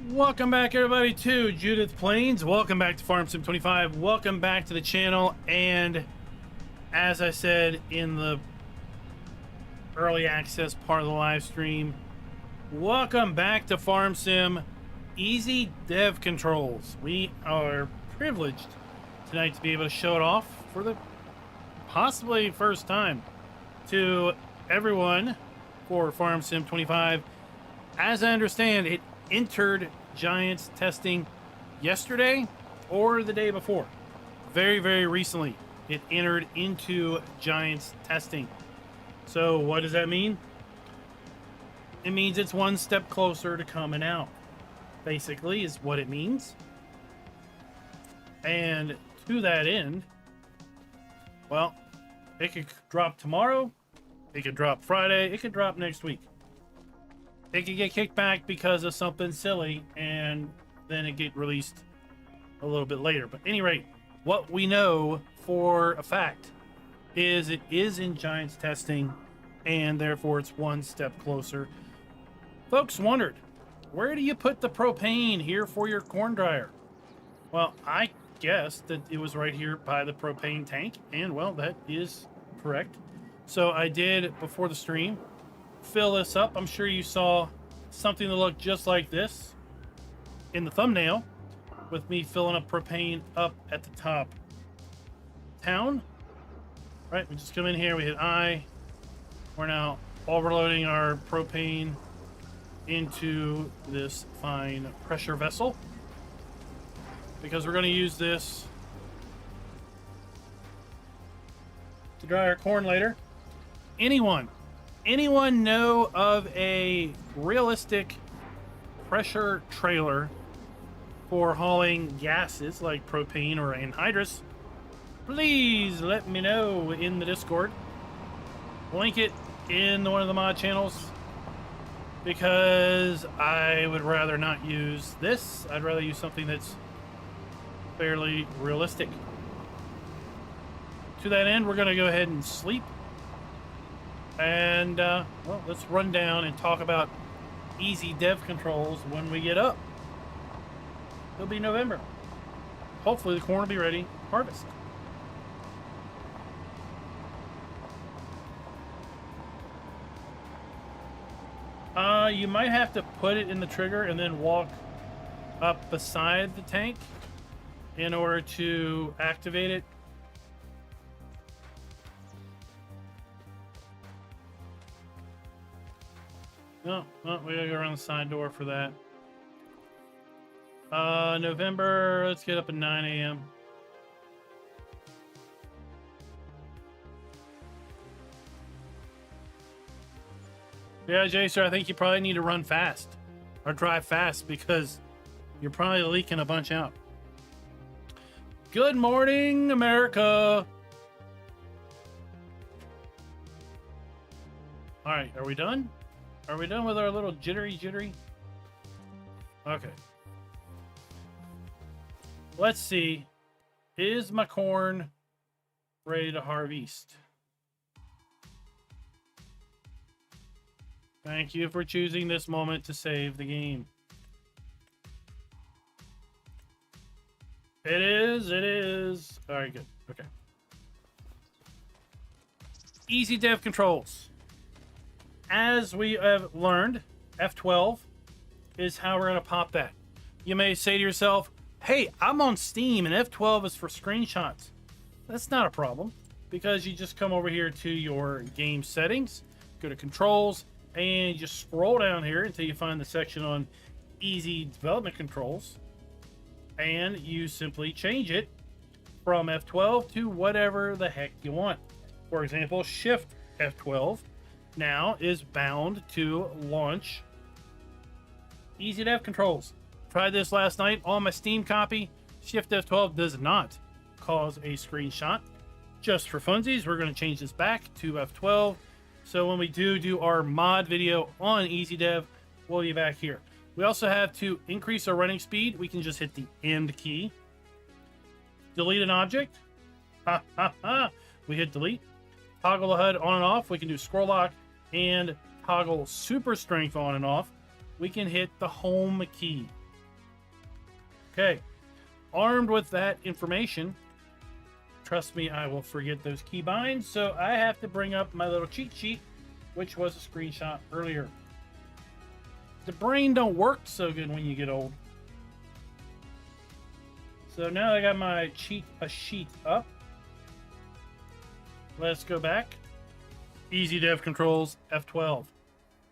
Welcome back, everybody, to Judith Plains. Welcome back to Farm Sim 25. Welcome back to the channel. And as I said in the early access part of the live stream, welcome back to Farm Sim Easy Dev Controls. We are privileged tonight to be able to show it off for the possibly first time to everyone for Farm Sim 25. As I understand, it entered Giants testing yesterday or the day before. Very recently it entered into Giants testing. So what does that mean? It means it's one step closer to coming out, basically, is what it means. And to that end, well, it could drop tomorrow, it could drop Friday, it could drop next week. It could get kicked back because of something silly, and then it get released a little bit later. But at any rate, what we know for a fact is it is in Giants testing, and therefore it's one step closer. Folks wondered, where do you put the propane here for your corn dryer? Well, I guessed that it was right here by the propane tank, and well, that is correct. So I did, before the stream, fill this up. I'm sure you saw something that looked just like this in the thumbnail with me filling up propane up at the top. Town, right? We just come in here, we hit I. We're now overloading our propane into this fine pressure vessel because we're going to use this to dry our corn later. Anyone know of a realistic pressure trailer for hauling gases like propane or anhydrous? Please let me know in the Discord. Link it in one of the mod channels, because I would rather not use this. I'd rather use something that's fairly realistic. To that end, we're going to go ahead and sleep. And, well, let's run down and talk about easy dev controls when we get up. It'll be November. Hopefully the corn will be ready to harvest. You might have to put it in the trigger and then walk up beside the tank in order to activate it. No, we gotta go around the side door for that. November, let's get up at 9 a.m. Yeah, Jacer, I think you probably need to run fast or drive fast because you're probably leaking a bunch out. Good morning, America. All right, are we done? Are we done with our little jittery? Okay. Let's see. Is my corn ready to harvest? Thank you for choosing this moment to save the game. It is. All right, good. Okay. Easy dev controls. As we have learned, F12 is how we're going to pop that. You may say to yourself, hey, I'm on Steam and F12 is for screenshots. That's not a problem, because you just come over here to your game settings, go to controls, and just scroll down here until you find the section on easy development controls, and you simply change it from F12 to whatever the heck you want. For example, Shift F12 now is bound to launch easy dev controls. Tried this last night on my Steam copy. Shift F12 does not cause a screenshot. Just for funsies, we're going to change this back to F12. So when we do our mod video on easy dev, we'll be back here. We also have to increase our running speed. We can just hit the end key. Delete an object. We hit delete. Toggle the HUD on and off. We can do scroll lock and toggle super strength on and off. We can hit the home key. Okay. Armed with that information, trust me, I will forget those keybinds. So I have to bring up my little cheat sheet, which was a screenshot earlier. The brain don't work so good when you get old. So now I got my sheet up. Let's go back. Easy dev controls, F12.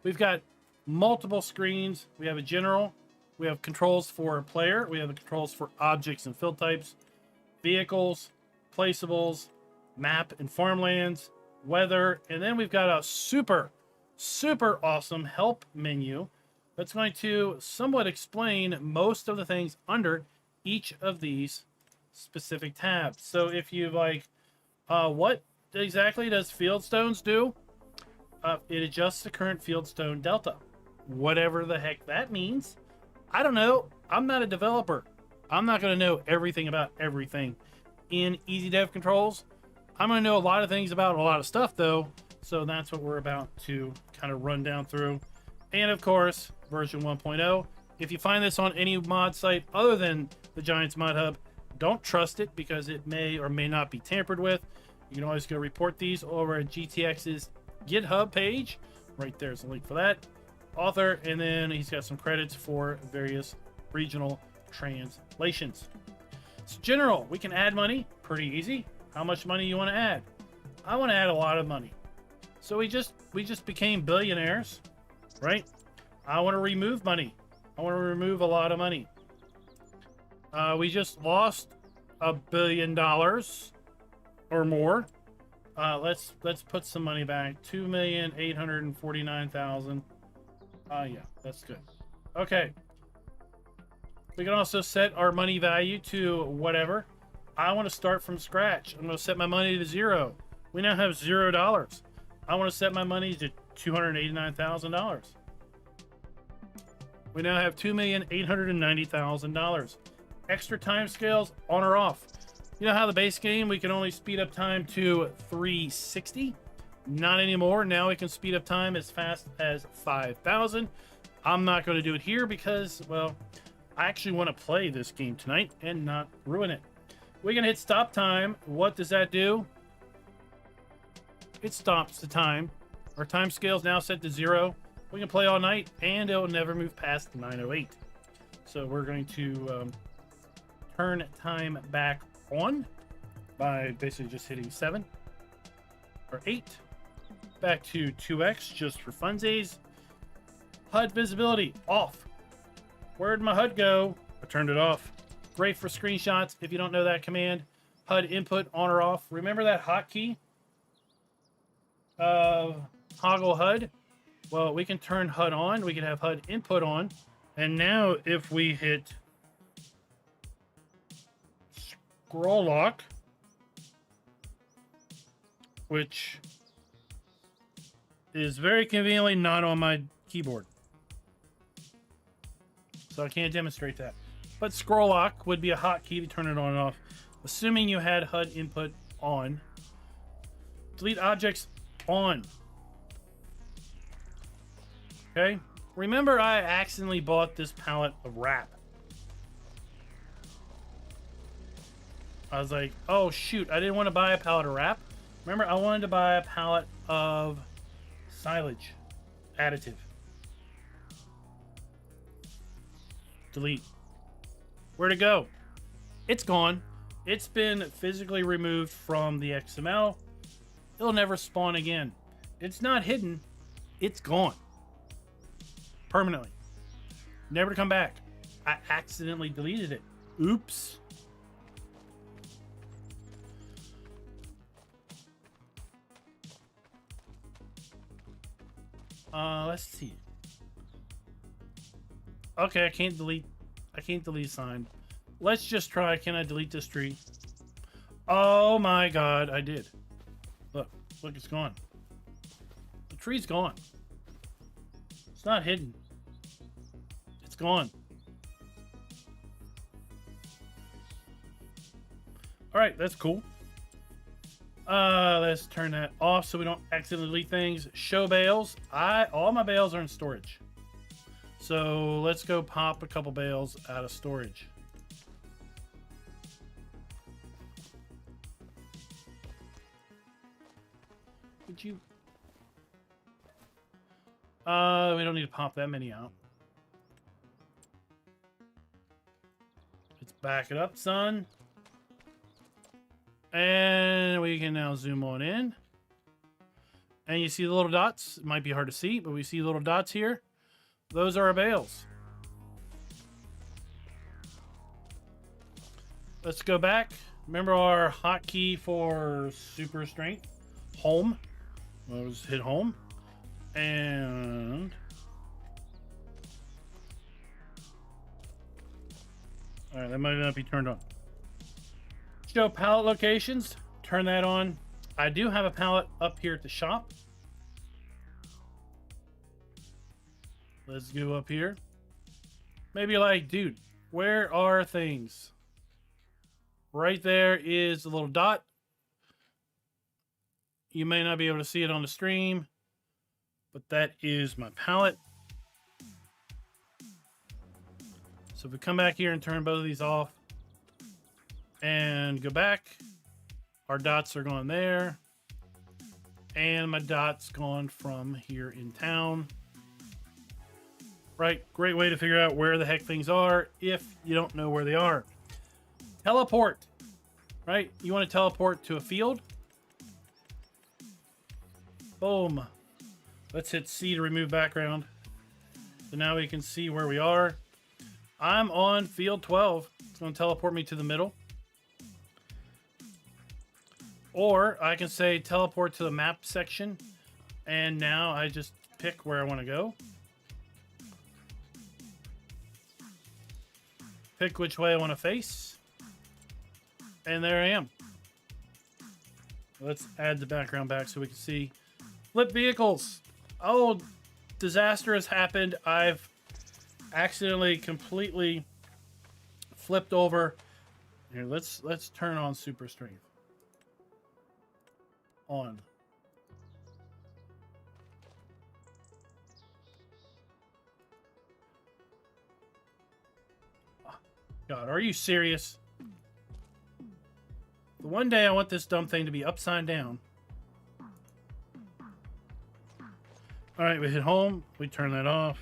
We've got multiple screens. We have a general. We have controls for a player. We have the controls for objects and field types, vehicles, placeables, map and farmlands, weather, and then we've got a super awesome help menu that's going to somewhat explain most of the things under each of these specific tabs. So if you like, what exactly does fieldstones do? It adjusts the current fieldstone delta. Whatever the heck that means. I don't know. I'm not a developer. I'm not going to know everything about everything in Easy Dev Controls. I'm going to know a lot of things about a lot of stuff, though. So that's what we're about to kind of run down through. And of course, version 1.0. If you find this on any mod site other than the Giants Mod Hub, don't trust it because it may or may not be tampered with. You can always go report these over at GTX's GitHub page. Right there's a link for that. Author, and then he's got some credits for various regional translations. So general, we can add money. Pretty easy. How much money you want to add? I want to add a lot of money. So we just became billionaires, right? I want to remove money. I want to remove a lot of money. We just lost $1 billion or more. Let's put some money back. 2,849,000. Yeah, that's good. Okay. We can also set our money value to whatever. I want to start from scratch. I'm going to set my money to 0. We now have $0. I want to set my money to $289,000. We now have $2,890,000. Extra time scales on or off. You know how the base game, we can only speed up time to 360? Not anymore. Now we can speed up time as fast as 5,000. I'm not going to do it here because, well, I actually want to play this game tonight and not ruin it. We can hit stop time. What does that do? It stops the time. Our time scale is now set to 0. We can play all night and it will never move past 9:08. So we're going to turn time back on by basically just hitting 7 or 8. Back to 2x just for funsies. HUD visibility off. Where'd my HUD go? I turned it off. Great for screenshots if you don't know that command. HUD input on or off. Remember that hotkey? Toggle HUD. Well, we can turn HUD on. We can have HUD input on. And now if we hit scroll lock, which is very conveniently not on my keyboard, so I can't demonstrate that. But scroll lock would be a hotkey to turn it on and off, assuming you had HUD input on. Delete objects on. Okay. Remember, I accidentally bought this pallet of wrap. I was like, oh shoot, I didn't want to buy a pallet of wrap. Remember, I wanted to buy a pallet of silage additive. Delete. Where'd it go? It's gone. It's been physically removed from the XML. It'll never spawn again. It's not hidden. It's gone. Permanently. Never to come back. I accidentally deleted it. Oops. Let's see. Okay, I can't delete sign. Let's just try. Can I delete this tree? Oh my god, I did. Look, it's gone. The tree's gone. It's not hidden. It's gone. Alright, that's cool. Let's turn that off so we don't accidentally delete things. Show bales. All my bales are in storage. So let's go pop a couple bales out of storage. Would you? We don't need to pop that many out. Let's back it up, son. And we can now zoom on in. And you see the little dots. It might be hard to see, but we see little dots here. Those are our bales. Let's go back. Remember our hotkey for super strength? Home. Let's hit home. And all right, that might not be turned on. Show pallet locations. Turn that on. I do have a pallet up here at the shop. Let's go up here. Maybe you're like, dude, where are things? Right there is a little dot. You may not be able to see it on the stream, but that is my pallet. So if we come back here and turn both of these off and go back, our dots are going there. And my dot's gone from here in town. Right, great way to figure out where the heck things are if you don't know where they are. Teleport, right? You want to teleport to a field. Boom. Let's hit C to remove background. So now we can see where we are. I'm on field 12. It's going to teleport me to the middle. Or I can say teleport to the map section. And now I just pick where I want to go. Pick which way I want to face. And there I am. Let's add the background back so we can see. Flip vehicles. Oh, disaster has happened. I've accidentally completely flipped over. Here, let's turn on super strength. On. God, are you serious? One day I want this dumb thing to be upside down. Alright, we hit home. We turn that off.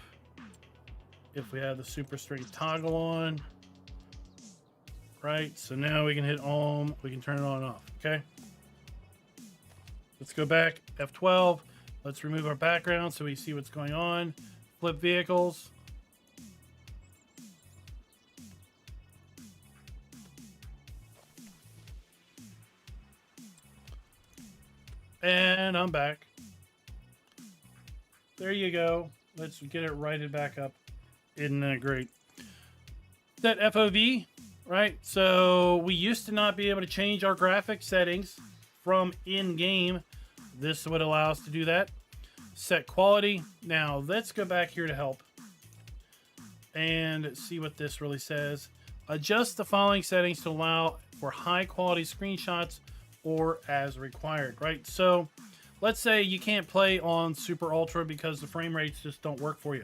If we have the super strength toggle on. Right, so now we can hit home. We can turn it on and off, okay? Let's go back, F12. Let's remove our background so we see what's going on. Flip vehicles. And I'm back. There you go. Let's get it righted back up. Isn't that great? Set FOV, right? So we used to not be able to change our graphic settings from in-game. This would allow us to do that. Set quality. Now let's go back here to help and see what this really says. Adjust the following settings to allow for high quality screenshots or as required, right? So let's say you can't play on super ultra because the frame rates just don't work for you,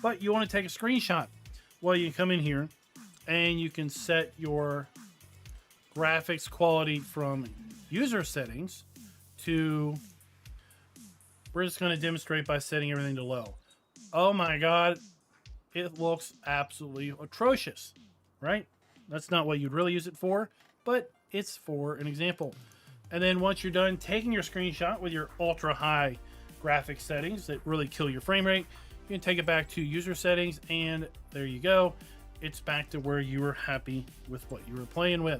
but you want to take a screenshot. Well, you can come in here and you can set your graphics quality from user settings to, we're just going to demonstrate by setting everything to low. Oh my God, it looks absolutely atrocious, right? That's not what you'd really use it for, but it's for an example. And then once you're done taking your screenshot with your ultra high graphic settings that really kill your frame rate, you can take it back to user settings and there you go. It's back to where you were happy with what you were playing with.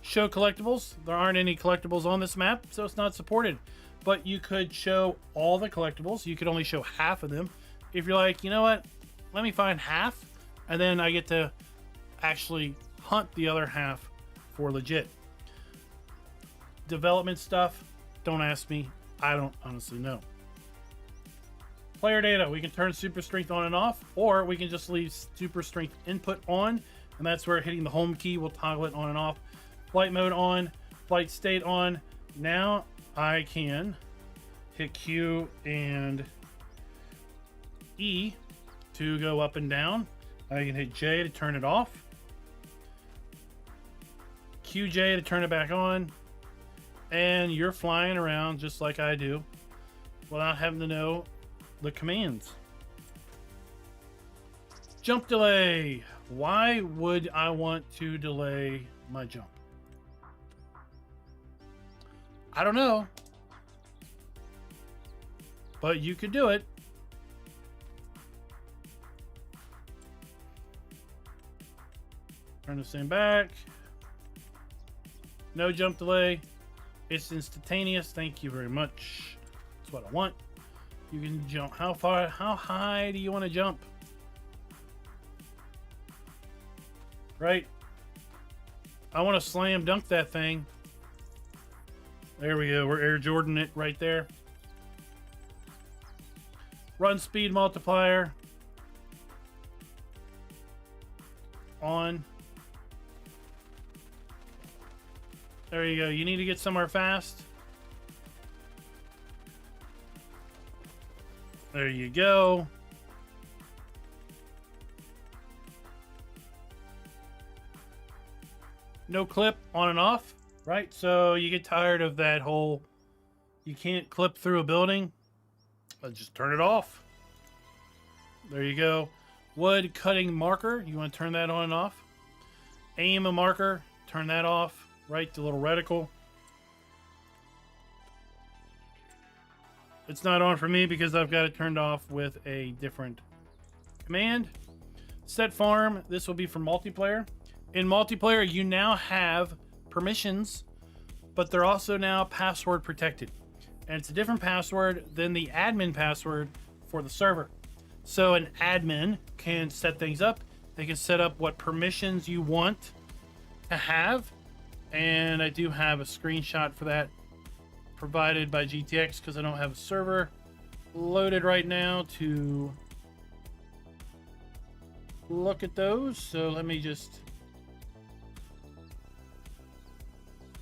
Show collectibles. There aren't any collectibles on this map, so it's not supported. But you could show all the collectibles. You could only show half of them. If you're like, you know what, let me find half, and then I get to actually hunt the other half for legit. Development stuff, don't ask me. I don't honestly know. Player data, we can turn super strength on and off, or we can just leave super strength input on, and that's where hitting the home key will toggle it on and off. Flight mode on, flight state on. Now I can hit Q and E to go up and down. I can hit J to turn it off. QJ to turn it back on. And you're flying around just like I do without having to know the commands. Jump delay. Why would I want to delay my jump? I don't know. But you could do it. Turn this thing back. No jump delay. It's instantaneous. Thank you very much. That's what I want. You can jump. How far? How high do you want to jump? Right? I want to slam dunk that thing. There we go. We're Air Jordan it right there. Run speed multiplier. On. There you go. You need to get somewhere fast. There you go. No clip on and off, right? So you get tired of that whole, you can't clip through a building. Let's just turn it off. There you go. Wood cutting marker. You want to turn that on and off. Aim a marker. Turn that off. Right, the little reticle. It's not on for me because I've got it turned off with a different command. Set farm. This will be for multiplayer. In multiplayer, you now have permissions, but they're also now password protected. And it's a different password than the admin password for the server. So an admin can set things up. They can set up what permissions you want to have. And I do have a screenshot for that provided by GTX because I don't have a server loaded right now to look at those. So let me just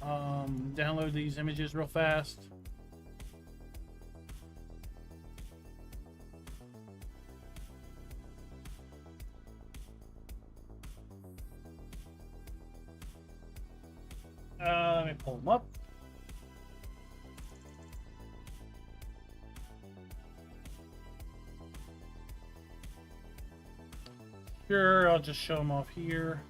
download these images real fast. Let me pull them up. Sure, I'll just show them off here.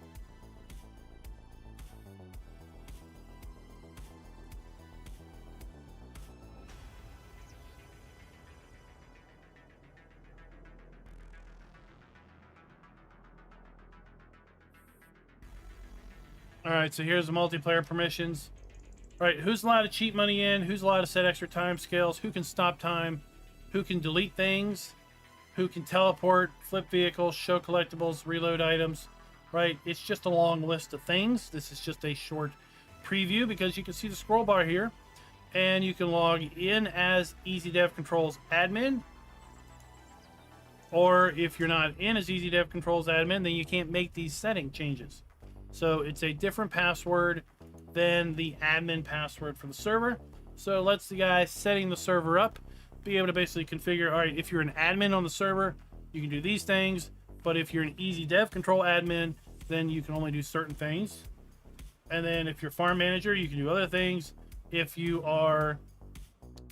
All right, so here's the multiplayer permissions. All right, who's allowed to cheat money in? Who's allowed to set extra time scales? Who can stop time? Who can delete things? Who can teleport, flip vehicles, show collectibles, reload items? Right, it's just a long list of things. This is just a short preview because you can see the scroll bar here. And you can log in as EasyDev Controls admin. Or if you're not in as EasyDev Controls admin, then you can't make these setting changes. So it's a different password than the admin password for the server. So it lets the guy setting the server up be able to basically configure, all right, if you're an admin on the server, you can do these things. But if you're an EasyDev Control admin, then you can only do certain things. And then if you're farm manager, you can do other things. If you are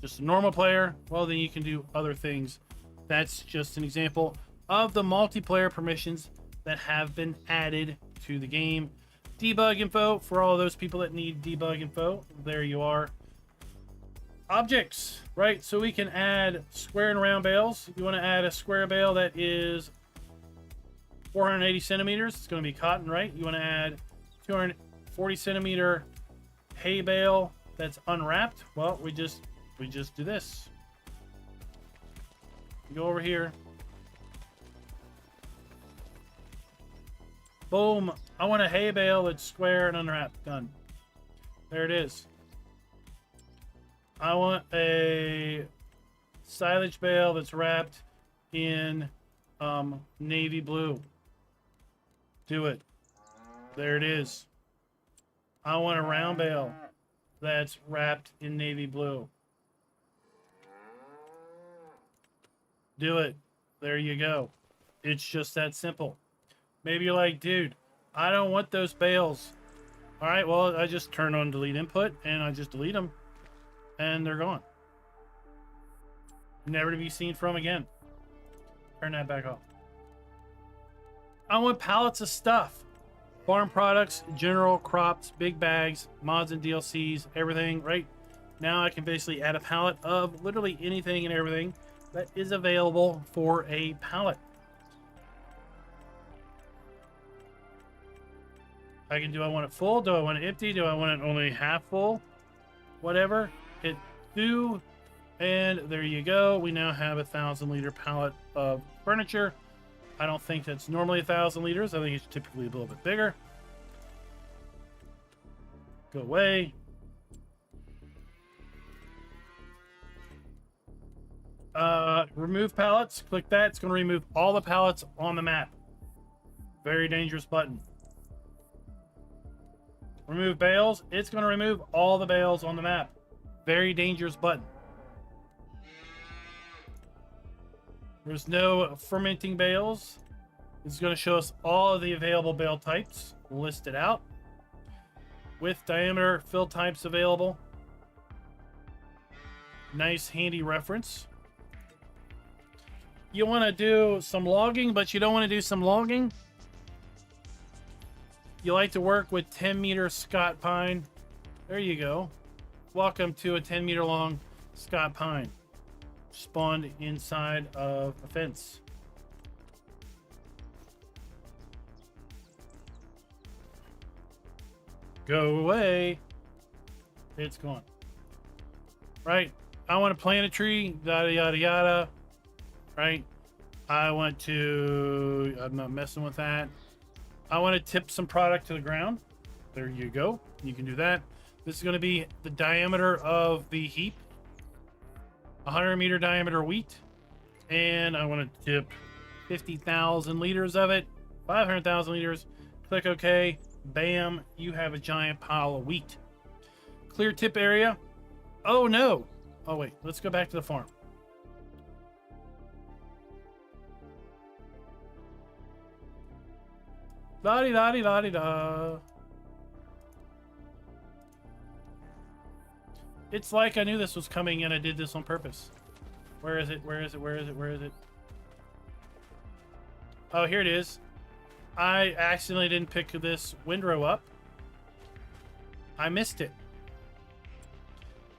just a normal player, well, then you can do other things. That's just an example of the multiplayer permissions that have been added to the game. Debug info for all those people that need debug info. There you are. Objects, right? So we can add square and round bales. If you want to add a square bale that is 480 centimeters, it's going to be cotton, right? You want to add 240 centimeter hay bale that's unwrapped. Well, we just do this. Go over here. Boom. I want a hay bale that's square and unwrapped. Done. There it is. I want a silage bale that's wrapped in navy blue. Do it. There it is. I want a round bale that's wrapped in navy blue. Do it. There you go. It's just that simple. Maybe you're like, dude, I don't want those bales. All right, well, I just turn on delete input and I just delete them. and they're gone. Never to be seen from again. Turn that back off. I want pallets of stuff. Farm products, general crops, big bags, mods and DLCs, everything, right? Now I can basically add a pallet of literally anything and everything that is available for a pallet. I can do I want it full? Do I want it empty? Do I want it only half full? Whatever. Hit do. And there you go. We now have a 1,000-liter pallet of furniture. I don't think that's normally 1,000 liters. I think it's typically a little bit bigger. Go away. Remove pallets. Click that. It's going to remove all the pallets on the map. Very dangerous button. Remove bales. It's going to remove all the bales on the map. Very dangerous button. There's no fermenting bales. It's going to show us all of the available bale types listed out with diameter fill types available. Nice handy reference. You want to do some logging, but you don't want to do some logging. You like to work with 10-meter Scott pine. There you go. Welcome to a 10-meter long Scott pine. Spawned inside of a fence. Go away. It's gone. Right. I want to plant a tree. Yada, yada, yada. Right. I want to... I'm not messing with that. I want to tip some product to the ground. There you go. You can do that. This is going to be the diameter of the heap. 100-meter diameter wheat. And I want to tip 50,000 liters of it. 500,000 liters. Click OK. Bam. You have a giant pile of wheat. Clear tip area. Oh, no. Oh, wait. Let's go back to the farm. La-di-da-di-da-di-da. It's like I knew this was coming and I did this on purpose. Where is it? Where is it? Where is it? Where is it? Oh, here it is. I accidentally didn't pick this windrow up. I missed it.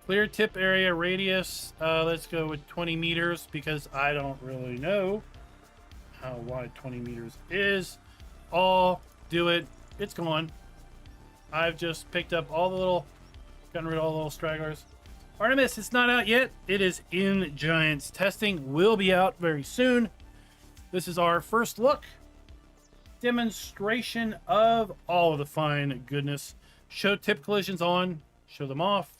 Clear tip area radius. Let's go with 20 meters because I don't really know how wide 20 meters is. All do it. It's gone. I've just picked up all the little, gotten rid of all the little stragglers. Artemis, it's not out yet. It is in Giants testing. Will be out very soon. This is our first look. Demonstration of all of the fine goodness. Show tip collisions on. Show them off.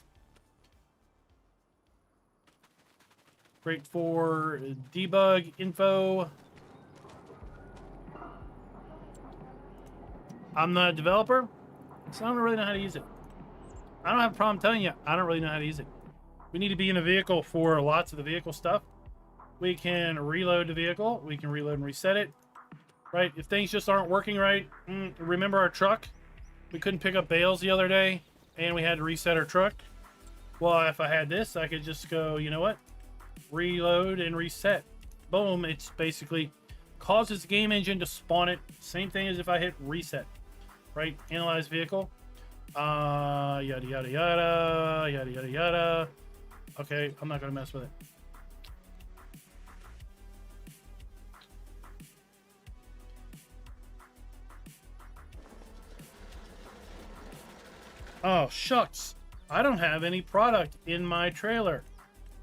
Great for debug info. I'm not a developer, so I don't really know how to use it. I don't have a problem telling you, I don't really know how to use it. We need to be in a vehicle for lots of the vehicle stuff. We can reload the vehicle. We can reload and reset it. Right? If things just aren't working right, remember our truck? We couldn't pick up bales the other day, and we had to reset our truck. Well, if I had this, I could just go, you know what? Reload and reset. Boom. It's basically causes the game engine to spawn it. Same thing as if I hit reset. Right? Analyze vehicle. Yada, yada, yada. Yada, yada, yada. Okay, I'm not going to mess with it. Oh, shucks. I don't have any product in my trailer.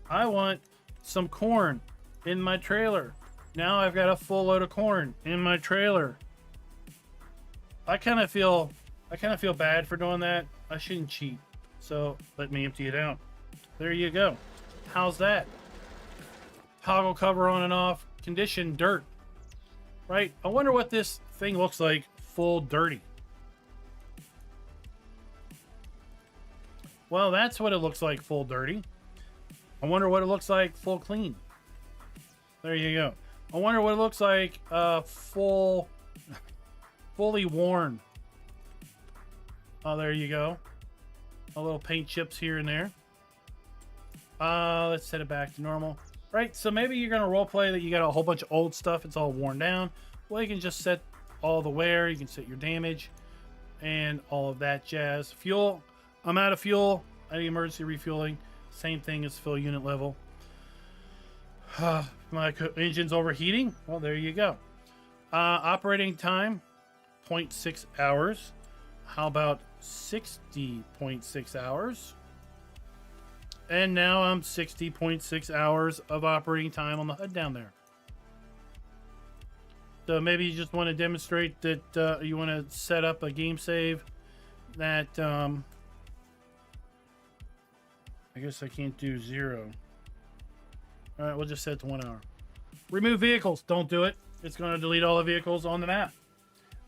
I want some corn in my trailer. Now I've got a full load of corn in my trailer. I kind of feel bad for doing that. I shouldn't cheat. So let me empty it out. There you go. How's that? Toggle cover on and off. Condition dirt. Right? I wonder what this thing looks like full dirty. Well, that's what it looks like full dirty. I wonder what it looks like full clean. There you go. I wonder what it looks like fully worn. Oh, there you go. A little paint chips here and there. Let's set it back to normal. Right, so maybe you're gonna role play that you got a whole bunch of old stuff, it's all worn down. Well, you can just set all the wear, you can set your damage, and all of that jazz. Fuel, I'm out of fuel. I need emergency refueling. Same thing as fill unit level. My engine's overheating. Well, there you go. Operating time, 0.6 hours. How about 60.6 hours? And now I'm 60.6 hours of operating time on the HUD down there. So maybe you just want to demonstrate that you want to set up a game save that I guess I can't do 0. All right, we'll just set it to 1 hour. Remove vehicles. Don't do it. It's going to delete all the vehicles on the map.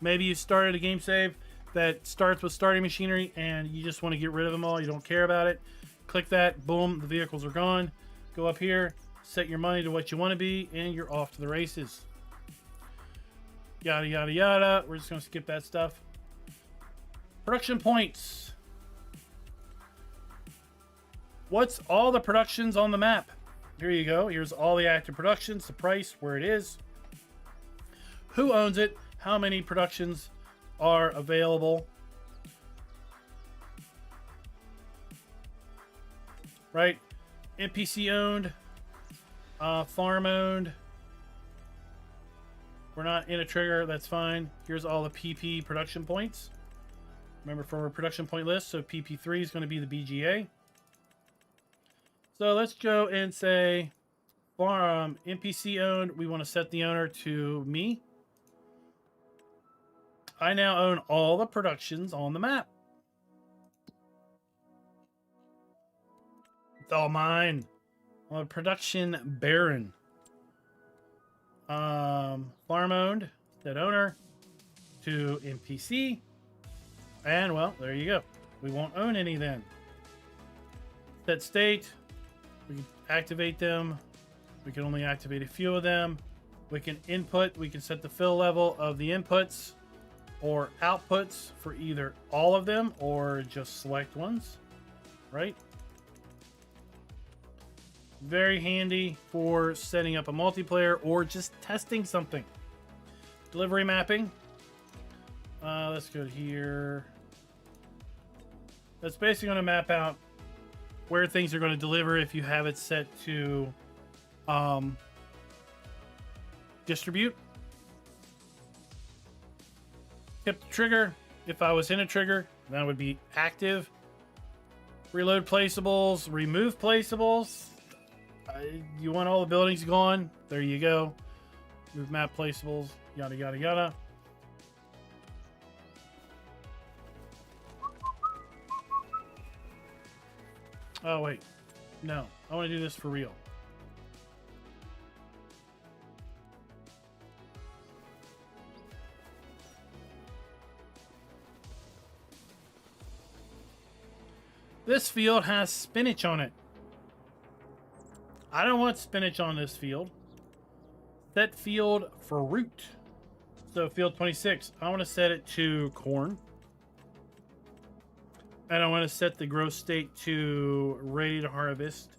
Maybe you started a game save that starts with starting machinery and you just want to get rid of them all. You don't care about it. Click that. Boom. The vehicles are gone. Go up here. Set your money to what you want to be. And you're off to the races. Yada, yada, yada. We're just going to skip that stuff. Production points. What's all the productions on the map? Here you go. Here's all the active productions, the price, where it is, who owns it, how many productions are available. Right? NPC owned, farm owned. We're not in a trigger, that's fine. Here's all the PP production points. Remember, from our production point list, so PP3 is going to be the BGA. So let's go and say NPC owned. We want to set the owner to me. I now own all the productions on the map. It's all mine. I'm a production baron. Farm owned. Set owner to NPC. And well, there you go. We won't own any then. Set state. We can activate them. We can only activate a few of them. We can input. We can set the fill level of the inputs or outputs for either all of them or just select ones. Right? Very handy for setting up a multiplayer or just testing something. Delivery mapping. Let's go here. That's basically going to map out where things are going to deliver if you have it set to distribute. Tip the trigger. If I was in a trigger, that would be active. Reload placeables, remove placeables. You want all the buildings gone? There you go. Move map placeables, yada, yada, yada. Oh, wait. No. I want to do this for real. This field has spinach on it. I don't want spinach on this field. Set field for root. So field 26. I want to set it to corn. And I want to set the growth state to ready to harvest.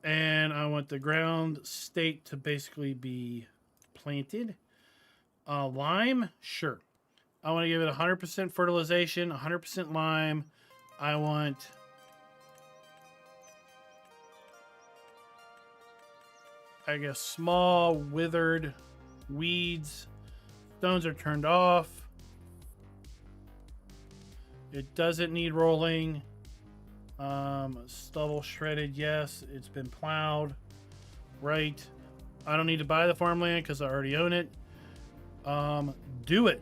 And I want the ground state to basically be planted. Lime, sure. I want to give it 100% fertilization, 100% lime. I want I guess small withered weeds. Stones are turned off. It doesn't need rolling. Stubble shredded, yes. It's been plowed. Right. I don't need to buy the farmland because I already own it. Do it.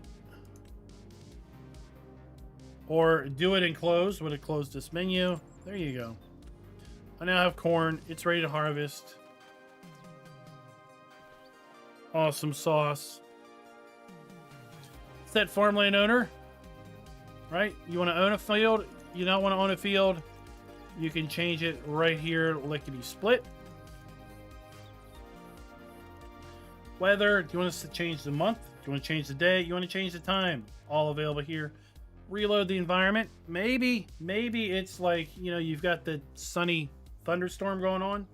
Or do it and close. Would it close this menu? There you go. I now have corn. It's ready to harvest. Awesome sauce. Set farmland owner. Right? You want to own a field? You don't want to own a field? You can change it right here, lickety split. Weather. Do you want us to change the month? Do you want to change the day? You want to change the time? All available here. reload the environment. Maybe it's like, you know, you've got the sunny thunderstorm going on.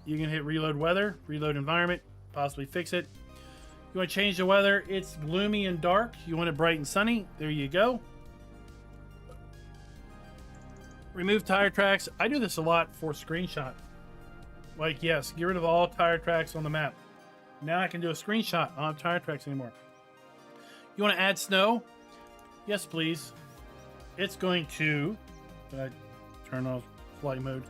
You can hit reload weather, reload environment, possibly fix it. You want to change the weather, it's gloomy and dark. You want it bright and sunny. There you go. Remove tire tracks. I do this a lot for screenshot. Like, yes, get rid of all tire tracks on the map. Now I can do a screenshot. I don't have tire tracks anymore. You want to add snow? Yes, please. It's going to... Did I turn off flight mode?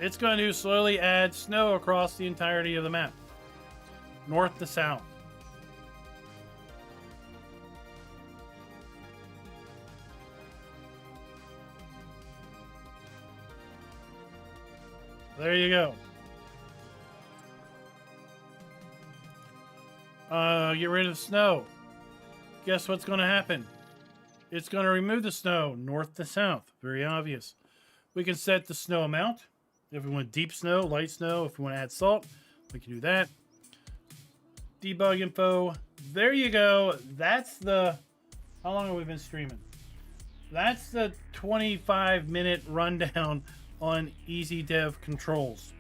It's going to slowly add snow across the entirety of the map. North to south. There you go. Get rid of snow. Guess what's going to happen? It's going to remove the snow north to south. Very obvious. We can set the snow amount. If we want deep snow, light snow, if we want to add salt, we can do that. Debug info. There you go. That's the... How long have we been streaming? That's the 25-minute rundown on Easy Dev Controls.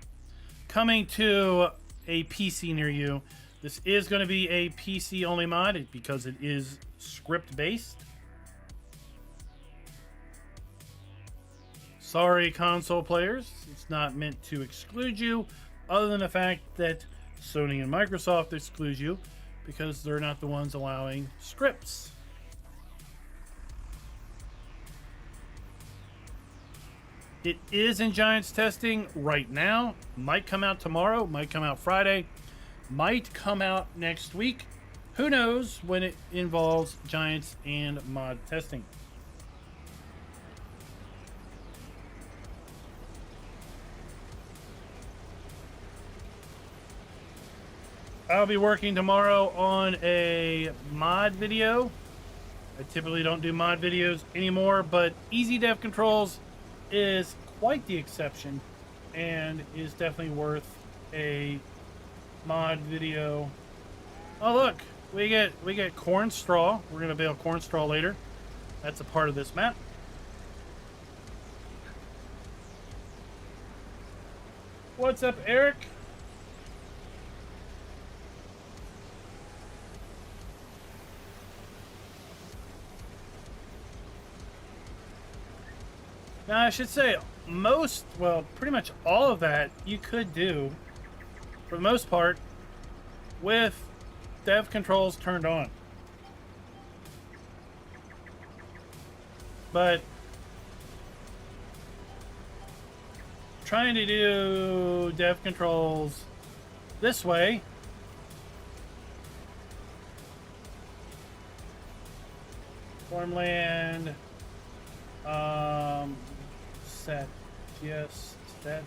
Coming to a PC near you. This is going to be a PC-only mod because it is script-based. Sorry, console players. It's not meant to exclude you, other than the fact that Sony and Microsoft exclude you because they're not the ones allowing scripts. It is in Giants testing right now. Might come out tomorrow, might come out Friday, might come out next week. Who knows when it involves Giants and mod testing. I'll be working tomorrow on a mod video. I typically don't do mod videos anymore, but Easy Dev Controls is quite the exception and is definitely worth a mod video. Oh look, we get corn straw. We're gonna bale corn straw later. That's a part of this map. What's up, Eric? Now, I should say pretty much all of that you could do, for the most part, with dev controls turned on. But trying to do dev controls this way, farmland, set, yes, set,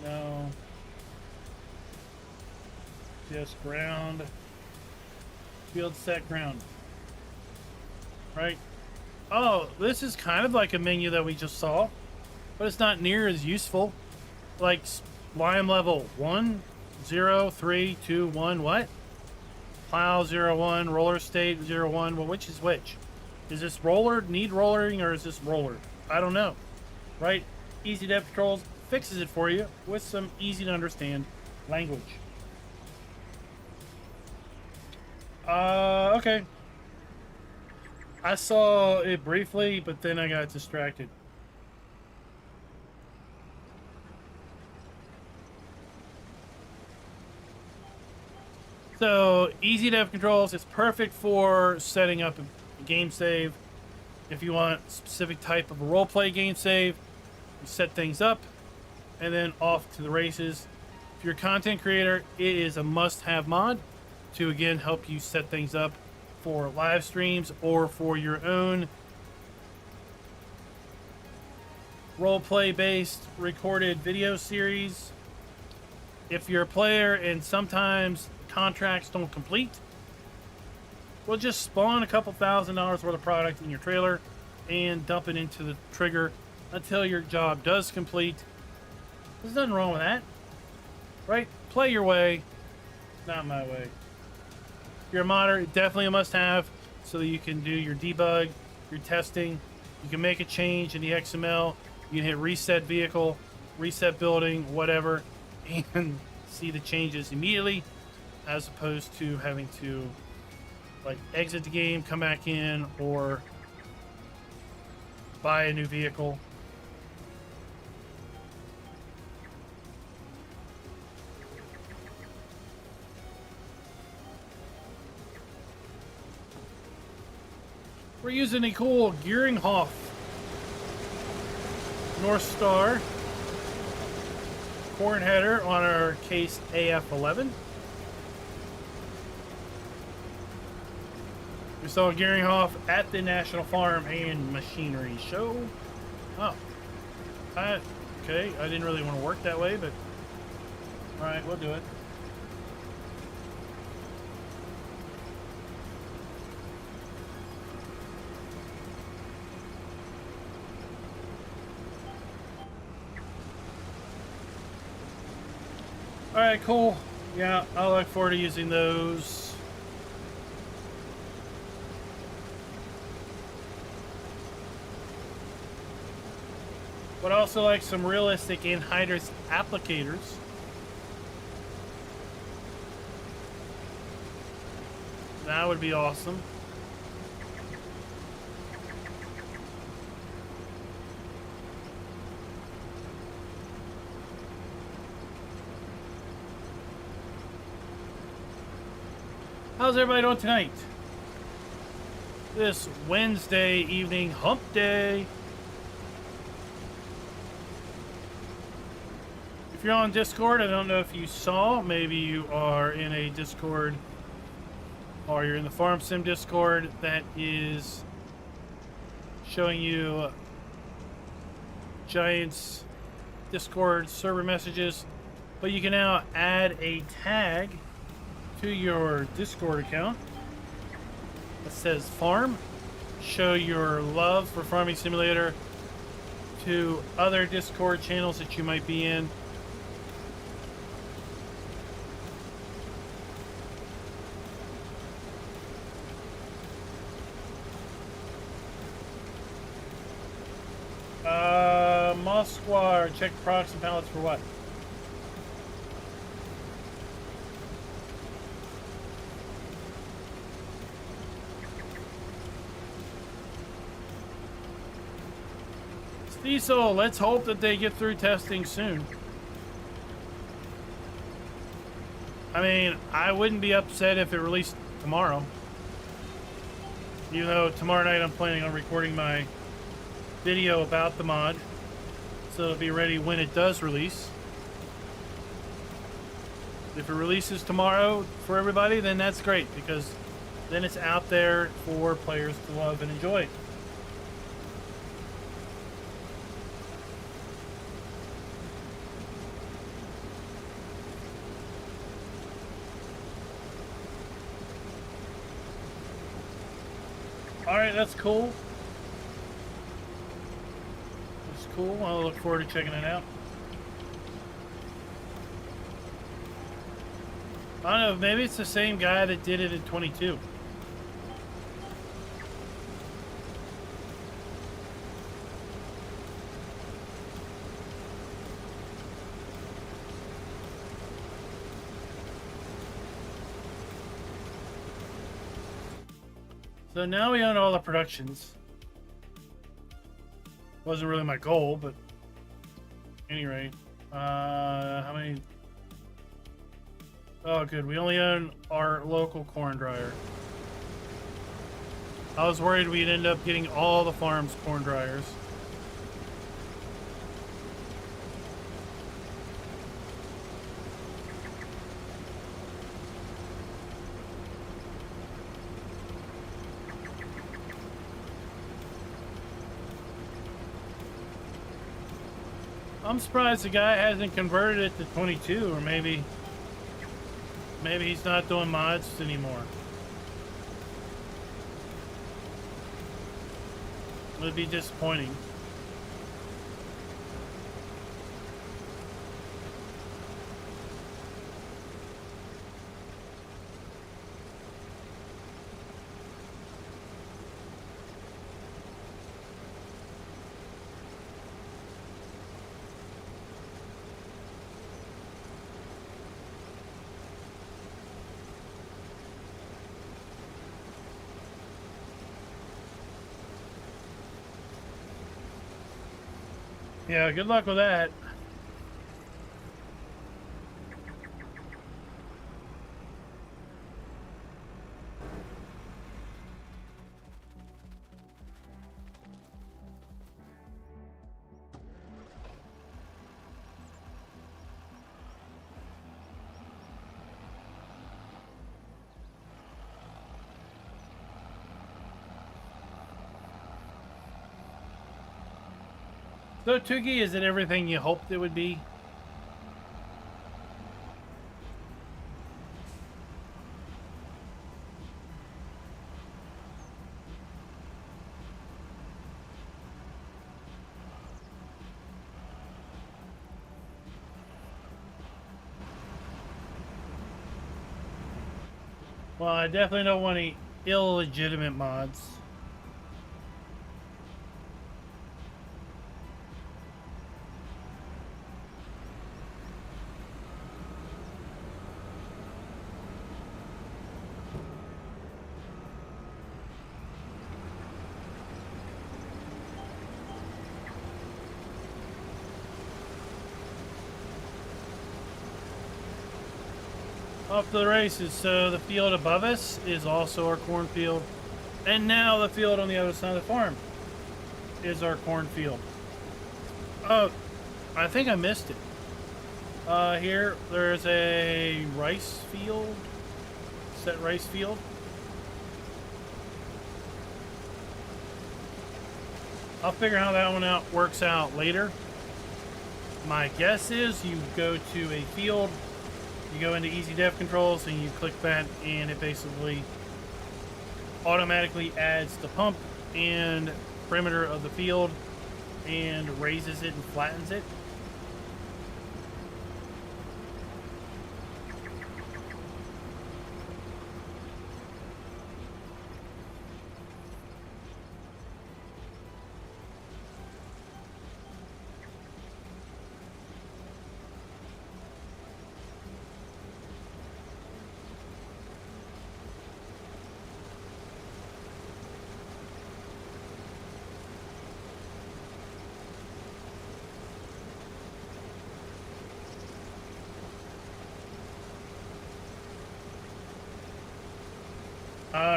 no, just ground, field set ground, right? Oh, this is kind of like a menu that we just saw, but it's not near as useful. Like lime level 1, 0, 3, 2, 1, what? Plow 0, 1, roller state 0, 1. Well, which is which? Is this roller, need rollering, or is this roller? I don't know, right? Easy Dev Controls fixes it for you with some easy to understand language. Okay. I saw it briefly, but then I got distracted. So, Easy Dev Controls, it's perfect for setting up a game save. If you want a specific type of a roleplay game save, you set things up, and then off to the races. If you're a content creator, it is a must-have mod to, again, help you set things up for live streams or for your own roleplay-based recorded video series. If you're a player and sometimes contracts don't complete, we'll just spawn a couple $1,000s worth of product in your trailer and dump it into the trigger until your job does complete. There's nothing wrong with that. Right? Play your way, not my way. If you're a modder, definitely a must-have so that you can do your debug, your testing. You can make a change in the XML. You can hit reset vehicle, reset building, whatever, and see the changes immediately, as opposed to having to like exit the game, come back in, or buy a new vehicle. We're using a cool Gearinghoff North Star corn header on our case AF11. We saw Gearinghoff at the National Farm and Machinery Show. Oh. Okay, I didn't really want to work that way, but alright, we'll do it. Alright, cool. Yeah, I look forward to using those. Would also like some realistic anhydrous applicators. That would be awesome. How's everybody doing tonight? This Wednesday evening, hump day. If you're on Discord, I don't know if you saw, maybe you are in a Discord or you're in the Farm Sim Discord that is showing you Giants Discord server messages, but you can now add a tag to your Discord account that says farm. Show your love for Farming Simulator to other Discord channels that you might be in. Moskwa, check products and pallets for what? Diesel, let's hope that they get through testing soon. I mean, I wouldn't be upset if it released tomorrow. Even though tomorrow night I'm planning on recording my video about the mod, so it'll be ready when it does release. If it releases tomorrow for everybody, then that's great, because then it's out there for players to love and enjoy. Alright, that's cool. That's cool. I'll look forward to checking it out. I don't know, maybe it's the same guy that did it in 22. So now we own all the productions. Wasn't really my goal, but at any rate, how many? Oh, good. We only own our local corn dryer. I was worried we'd end up getting all the farm's corn dryers. I'm surprised the guy hasn't converted it to 22, or maybe he's not doing mods anymore. It would be disappointing. Yeah, good luck with that. So, Tuki, is it everything you hoped it would be? Well, I definitely don't want any illegitimate mods. Off to the races. So the field above us is also our cornfield. And now the field on the other side of the farm is our cornfield. Oh, I think I missed it. Here, there's a rice field. Set rice field. I'll figure how that one works out later. My guess is you go to a field, you go into easy dev controls and you click that, and it basically automatically adds the pump and perimeter of the field and raises it and flattens it.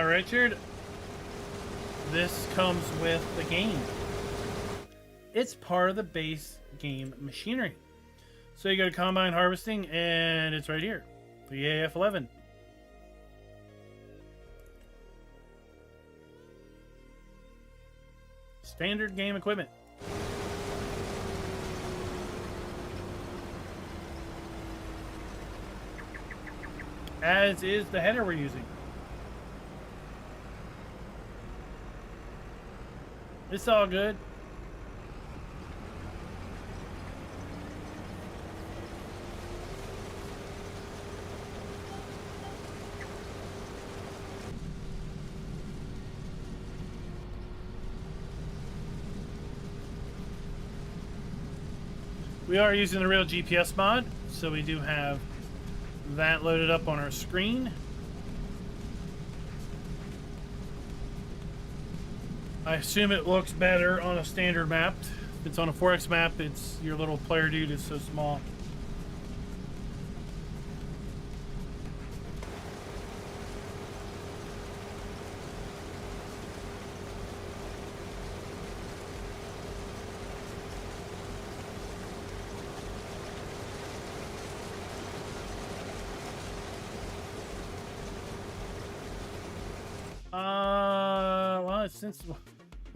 Richard, this comes with the game. It's part of the base game machinery. So you go to Combine Harvesting, and it's right here. The AF11. Standard game equipment. As is the header we're using. It's all good. We are using the real GPS mod, so we do have that loaded up on our screen. I assume it looks better on a standard map. If it's on a 4X map, it's your little player dude is so small.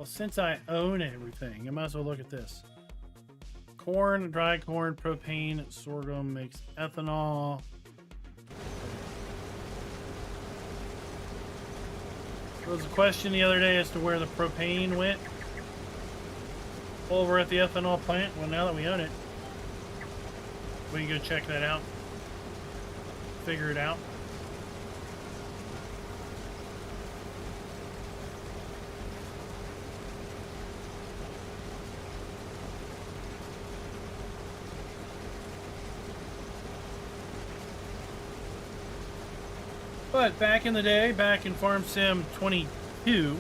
Since I own everything, I might as well look at this. Corn, dry corn, propane, sorghum makes ethanol. There was a question the other day as to where the propane went over at the ethanol plant. Well, now that we own it, we can go check that out, figure it out. But back in the day, back in Farm Sim 22,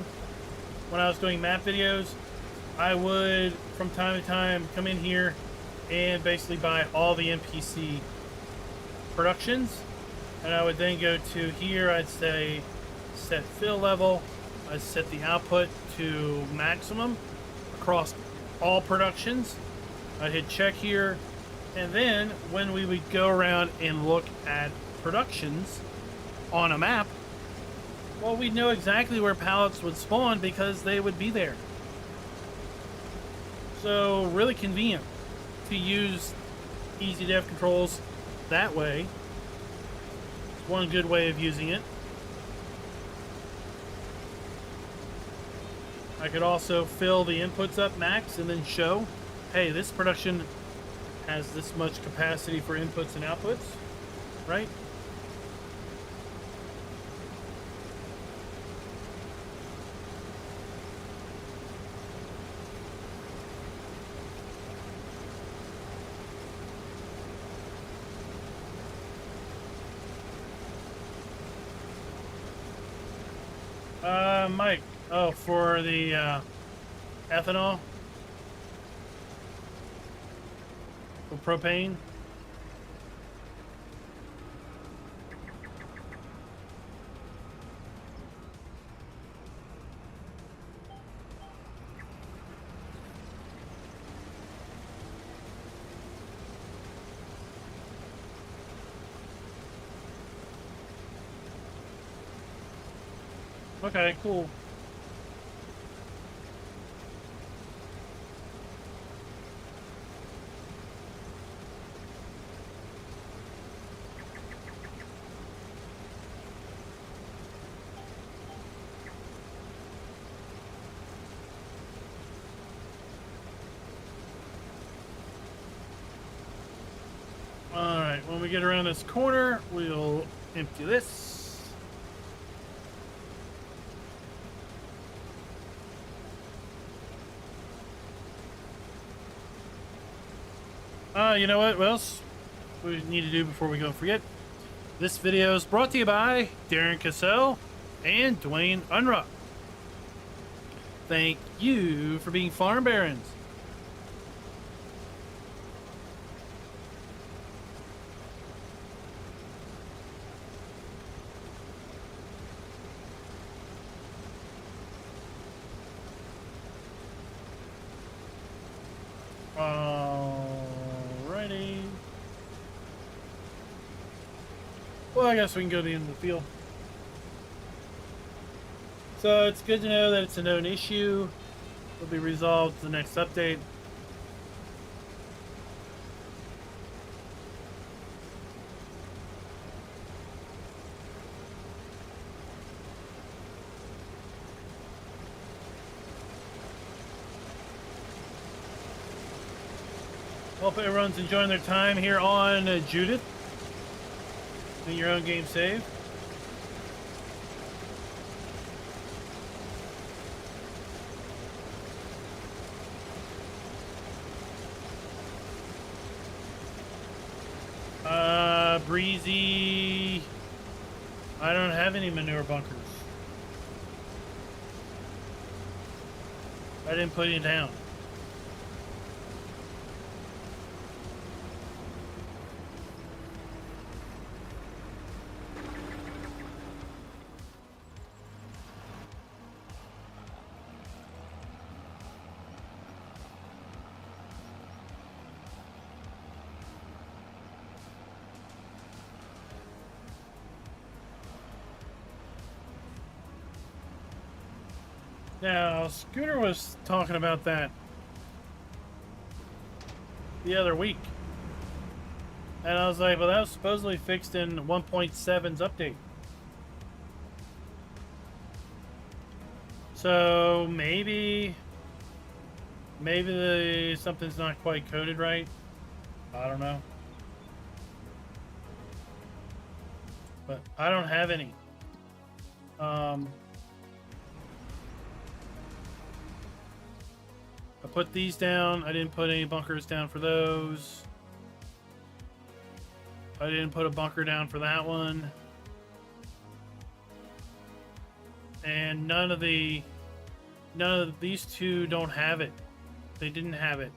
when I was doing map videos, I would from time to time come in here and basically buy all the NPC productions, and I would then go to here. I'd say set fill level. I'd set the output to maximum across all productions. I'd hit check here, and then when we would go around and look at productions on a map, well, we'd know exactly where pallets would spawn because they would be there. So really convenient to use easy dev controls that way. It's one good way of using it. I could also fill the inputs up max and then show, hey, this production has this much capacity for inputs and outputs, right? Mike, oh, for the ethanol, for propane. Okay, cool. Alright, when we get around this corner, we'll empty this. You know what else we need to do before we go and forget? This video is brought to you by Darren Cassell and Dwayne Unruh. Thank you for being farm barons. Alrighty. Well, I guess we can go to the end of the field. So it's good to know that it's a known issue. It'll be resolved to the next update. Hope everyone's enjoying their time here on Judith in your own game save. Breezy. I don't have any manure bunkers. I didn't put it down. Now, Scooter was talking about that the other week. And I was like, well, that was supposedly fixed in 1.7's update. So maybe something's not quite coded right. I don't know. But I don't have any. I put these down. I didn't put any bunkers down for those. I didn't put a bunker down for that one. And none of these two don't have it. They didn't have it.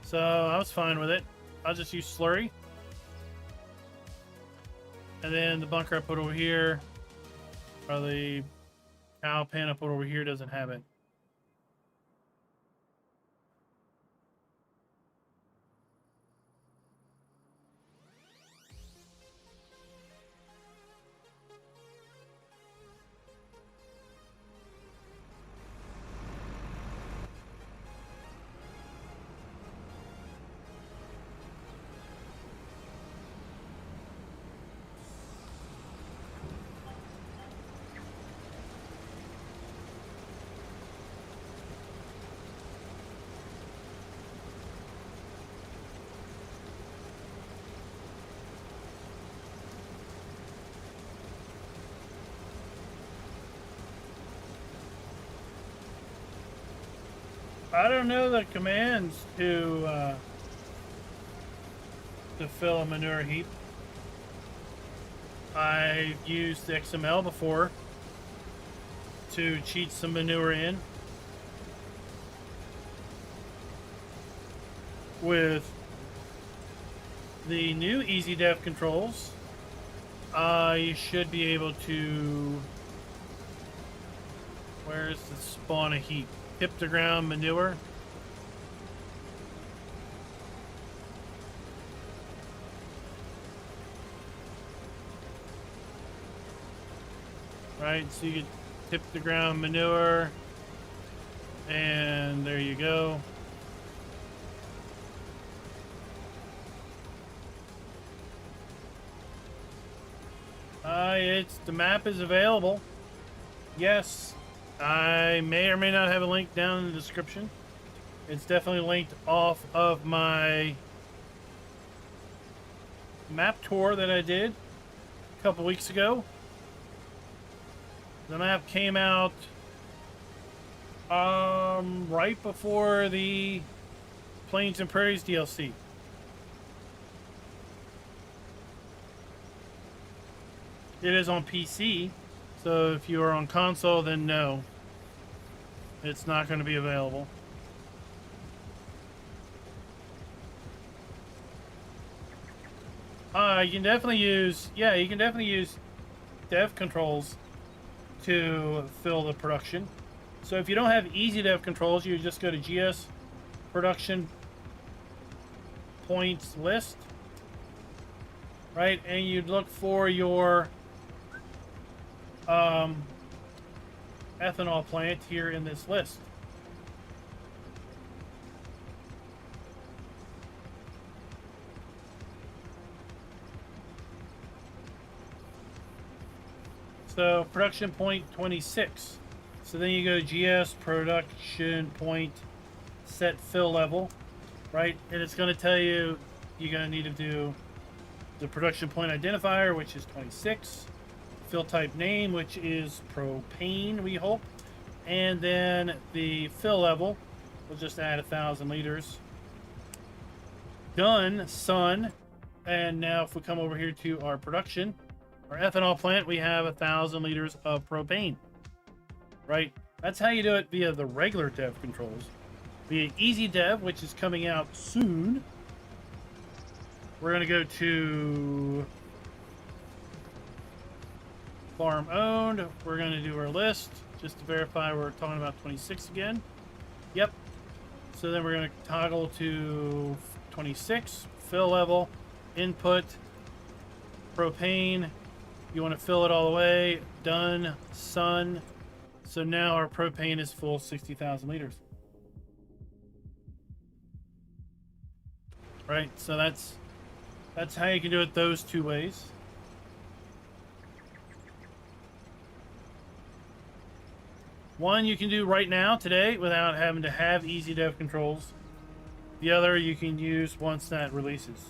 So I was fine with it. I'll just use slurry. And then the bunker I put over here, or the cow pen I put over here doesn't have it. I don't know the commands to fill a manure heap. I've used XML before to cheat some manure in with the new Easy Dev controls. You should be able to, where's the spawn a heap? Tip to ground manure. Right, so you can tip the ground manure, and there you go. It's the map is available. Yes, I may or may not have a link down in the description. It's definitely linked off of my map tour that I did a couple weeks ago. The map came out right before the Plains and Prairies DLC. It is on PC, so if you are on console, then no, it's not going to be available. You can definitely use, you can definitely use dev controls to fill the production. So if you don't have easy dev controls, you just go to GS production points list, right? And you'd look for your ethanol plant here in this list. So production point 26. So then you go to GS production point set fill level, right? And it's going to tell you you're going to need to do the production point identifier, which is 26, fill type name, which is propane, we hope, and then the fill level, we'll just add 1,000 liters. Done, son. And now if we come over here to our production, our ethanol plant, we have 1,000 liters of propane, right? That's how you do it via the regular dev controls. Via Easy Dev, which is coming out soon, we're going to go to farm owned. We're going to do our list just to verify we're talking about 26 again. Yep. So then we're going to toggle to 26, fill level, input, propane. You want to fill it all the way. Done, son. So now our propane is full, 60,000 liters. Right, so that's how you can do it those two ways. One you can do right now, today, without having to have easy dev controls. The other you can use once that releases.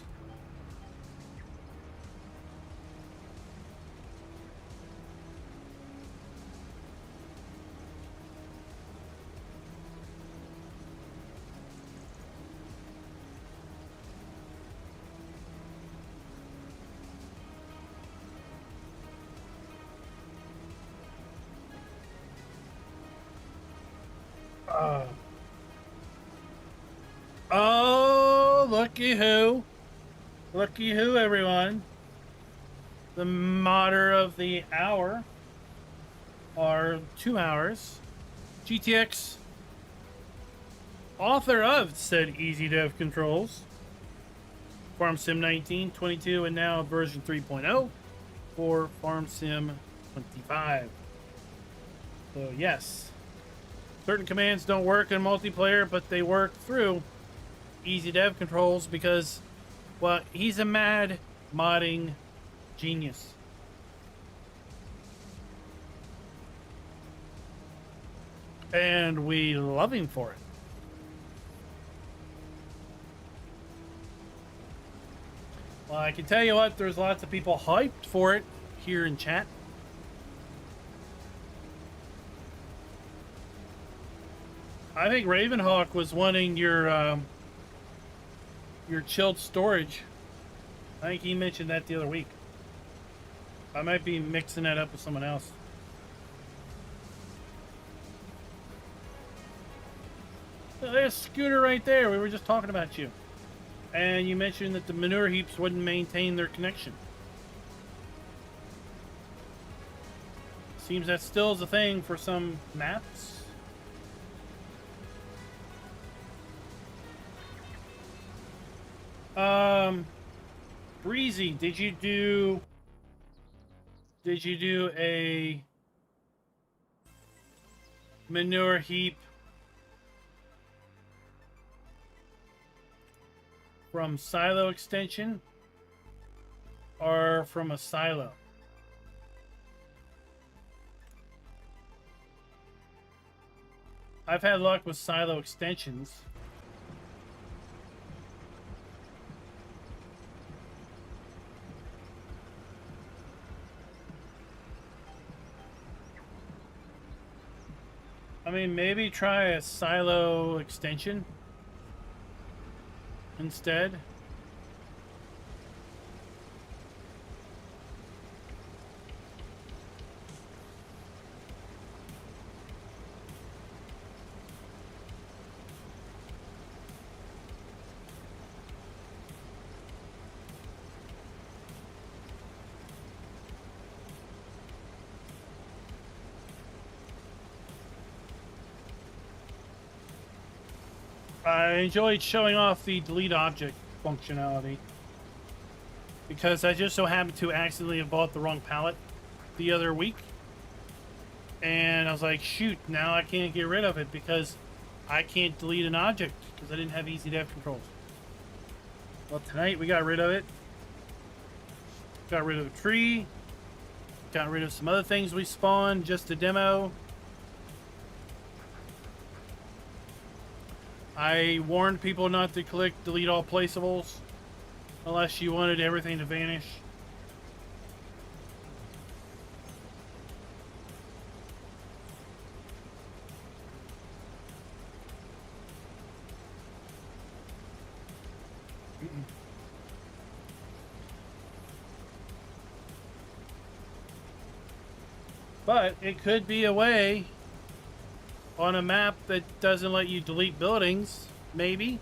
looky who. Looky who, everyone. The modder of the hour. Or 2 hours. GTX. Author of said Easy Dev Controls. Farm Sim 19, 22, and now version 3.0 for Farm Sim 25. So yes, certain commands don't work in multiplayer, but they work through Easy Dev Controls because, well, he's a mad modding genius. And we love him for it. Well, I can tell you what, there's lots of people hyped for it here in chat. I think Ravenhawk was wanting your chilled storage. I think he mentioned that the other week. I might be mixing that up with someone else. There's Scooter right there. We were just talking about you. And you mentioned that the manure heaps wouldn't maintain their connection. Seems that still is a thing for some maps. Breezy, did you do a manure heap from silo extension or from a silo? I've had luck with silo extensions. I mean, maybe try a silo extension instead. I enjoyed showing off the delete object functionality because I just so happened to accidentally have bought the wrong palette the other week, and I was like, shoot, now I can't get rid of it because I can't delete an object because I didn't have easy dev controls. Well, tonight we got rid of it. Got rid of the tree. Got rid of some other things we spawned just to demo. I warned people not to click delete all placeables unless you wanted everything to vanish. But it could be a way on a map that doesn't let you delete buildings, maybe.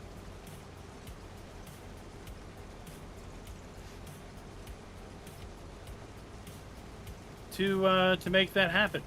To make that happen.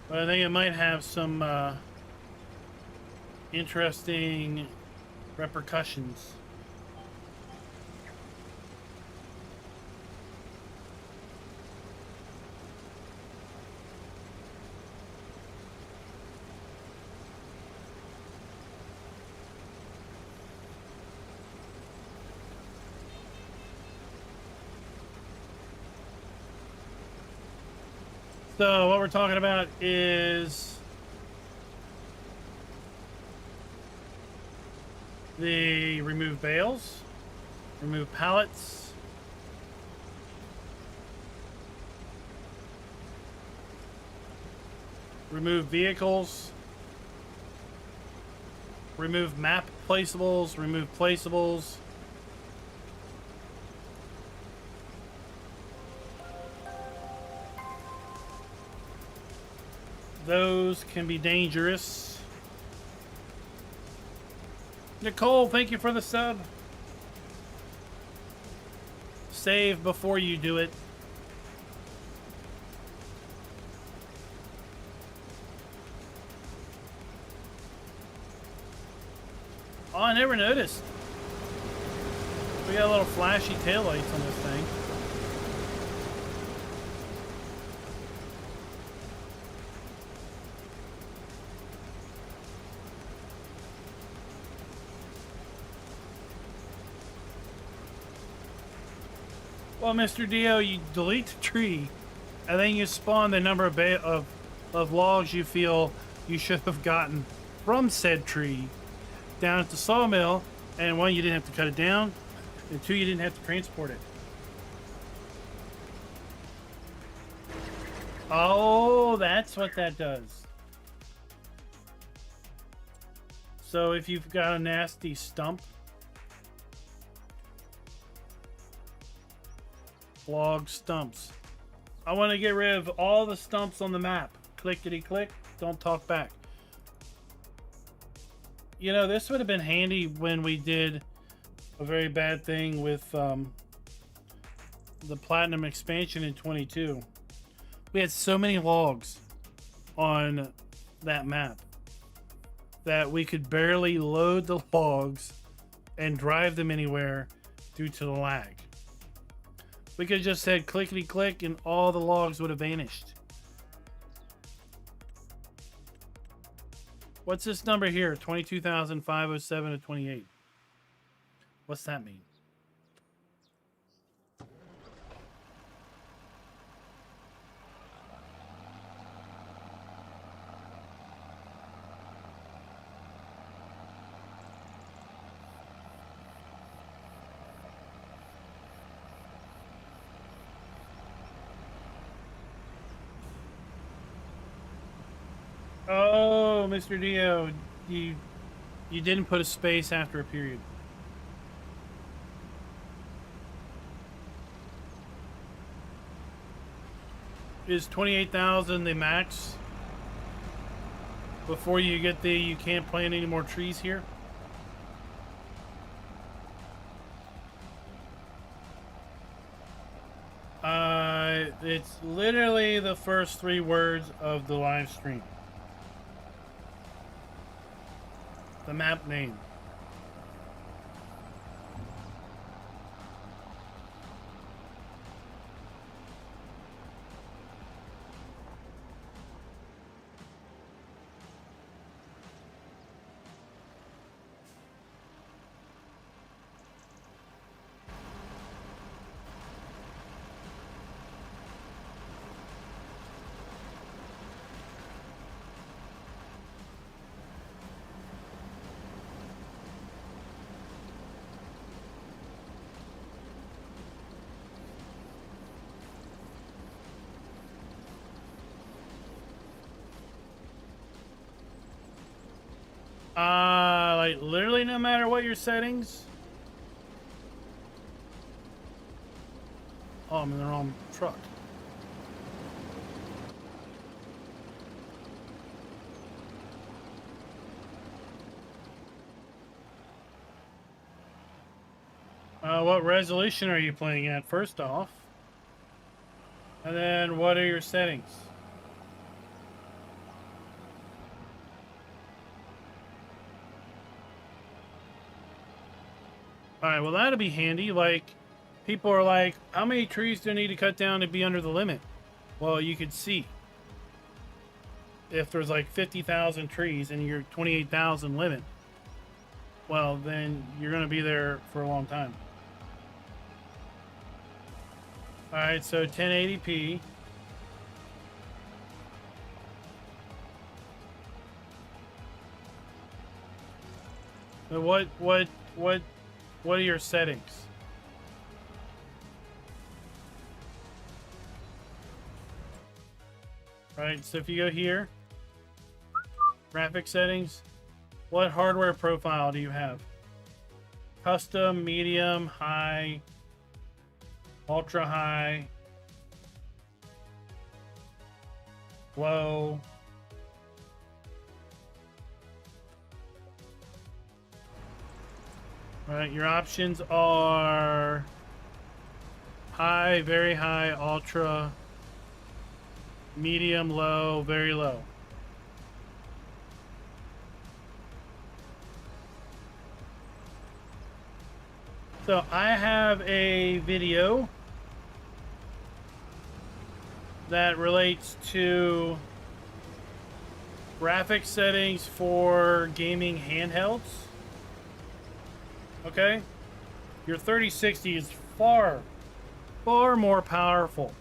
But I think it might have some interesting repercussions. So what we're talking about is the remove bales, remove pallets, remove vehicles, remove map placeables, remove placeables. Those can be dangerous. Nicole, thank you for the sub. Save before you do it. Oh, I never noticed. We got little flashy taillights on this thing. Well, Mr. Dio, you delete the tree, and then you spawn the number of logs you feel you should have gotten from said tree down at the sawmill, and one, you didn't have to cut it down, and two, you didn't have to transport it. Oh, that's what that does. So if you've got a nasty stump, log stumps. I want to get rid of all the stumps on the map. Clickety click, don't talk back. You know, this would have been handy when we did a very bad thing with the Platinum expansion in 22. We had so many logs on that map that we could barely load the logs and drive them anywhere due to the lag. We could have just said clickety click and all the logs would have vanished. What's this number here? 22,507 to 28. What's that mean? Oh, Mr. Dio, you didn't put a space after a period. Is 28,000 the max? Before you get the you can't plant any more trees here? It's literally the first 3 words of the live stream. The map name. Like literally no matter what your settings. Oh, I'm in the wrong truck. What resolution are you playing at, first off? And then what are your settings? Alright, well that'll be handy. Like, people are like, how many trees do I need to cut down to be under the limit? Well, you could see. If there's like 50,000 trees and you're 28,000 limit, well, then you're going to be there for a long time. Alright, so 1080p. So what are your settings? Right, so if you go here, Graphic settings. What hardware profile do you have? Custom, medium, high, ultra high, low. All right, your options are high, very high, ultra, medium, low, very low. So I have a video that relates to graphic settings for gaming handhelds. Okay? Your 3060 is far more powerful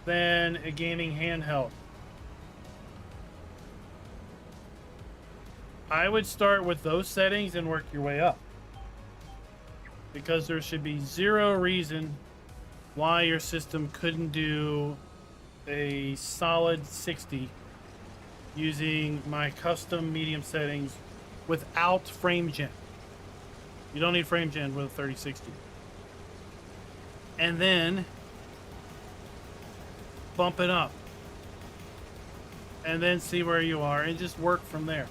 than a gaming handheld. I would start with those settings and work your way up, because there should be zero reason why your system couldn't do a solid 60 using my custom medium settings without frame gen. You don't need frame gen with a 3060. And then bump it up. And then see where you are and just work from there.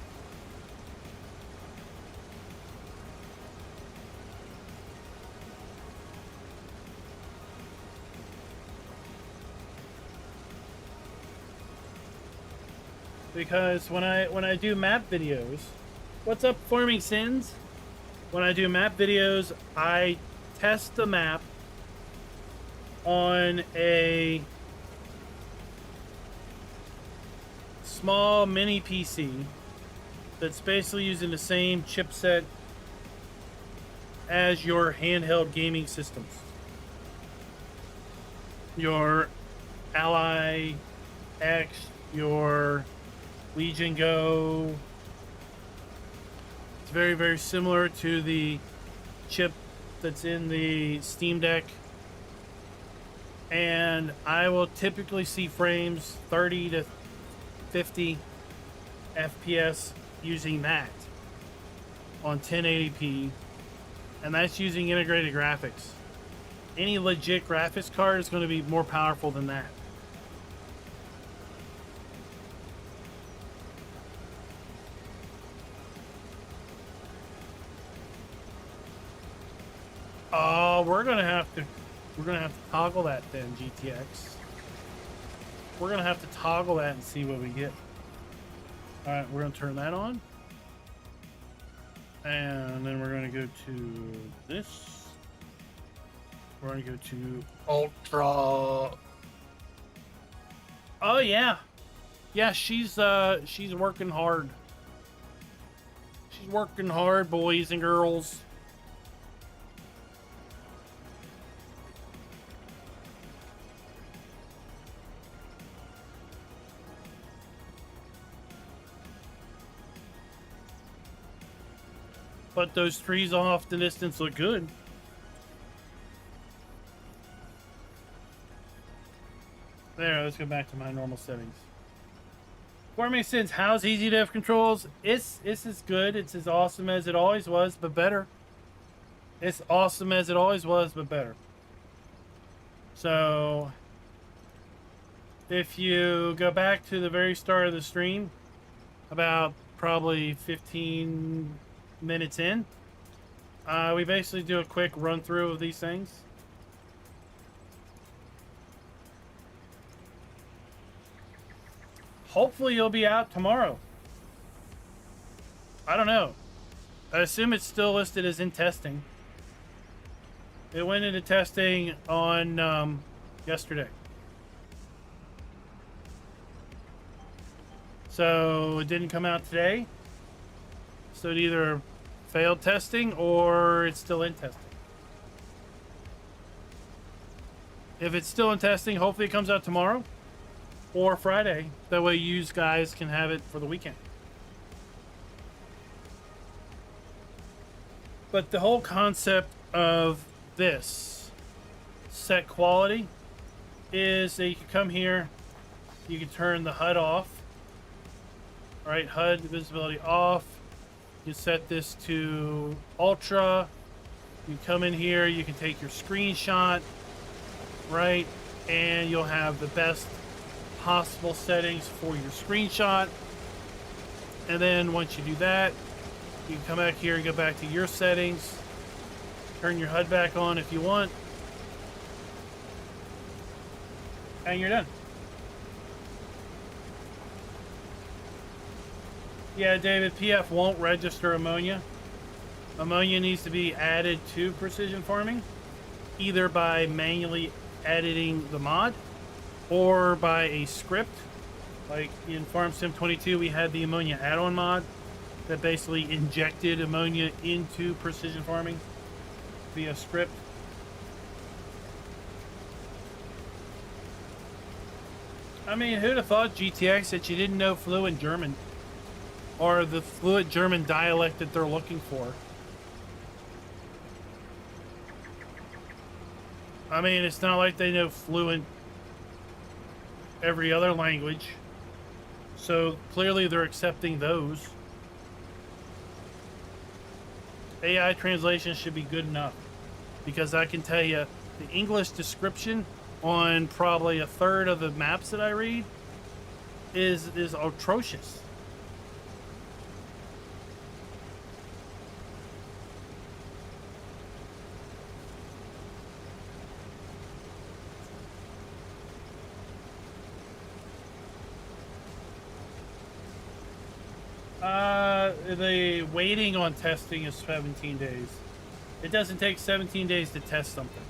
Because when I do map videos, what's up, Farming Sins? When I do map videos, I test the map on a small mini PC that's basically using the same chipset as your handheld gaming systems. Your Ally X, your Legion Go. It's very, very similar to the chip that's in the Steam Deck. And I will typically see frames 30 to 50 FPS using that on 1080p. And that's using integrated graphics. Any legit graphics card is going to be more powerful than that. Oh, we're gonna have to toggle that then, GTX. We're gonna have to toggle that and see what we get. All right, we're gonna turn that on, and then we're gonna go to this. We're gonna go to Ultra. Oh yeah, yeah. She's working hard. She's working hard, boys and girls. But those trees off the distance look good. There, let's go back to my normal settings. Farming Sins, how's Easy Dev Controls? It's as good. It's as awesome as it always was, but better. It's awesome as it always was, but better. So, if you go back to the very start of the stream, about probably 15 minutes in, we basically do a quick run through of these things. Hopefully you'll be out tomorrow. I don't know. I assume it's still listed as in testing. It went into testing on yesterday. So it didn't come out today. So it either failed testing or it's still in testing. If it's still in testing, hopefully it comes out tomorrow or Friday. That way you guys can have it for the weekend. But the whole concept of this set quality is that you can come here, you can turn the HUD off, All right, HUD visibility off. You set this to ultra. You come in here, you can take your screenshot, right? And you'll have the best possible settings for your screenshot. And then once you do that, you can come back here and go back to your settings. Turn your HUD back on if you want. And you're done. Yeah, David, PF won't register ammonia. Ammonia needs to be added to precision farming, either by manually editing the mod or by a script. Like in Farm Sim 22, we had the ammonia add-on mod that basically injected ammonia into precision farming via script. I mean, who'd have thought, GTX, that you didn't know fluent German or the fluent German dialect that they're looking for? I mean, it's not like they know fluent every other language. So clearly they're accepting those. AI translation should be good enough, because I can tell you the English description on probably a third of the maps that I read is atrocious. The waiting on testing is 17 days. It doesn't take 17 days to test something.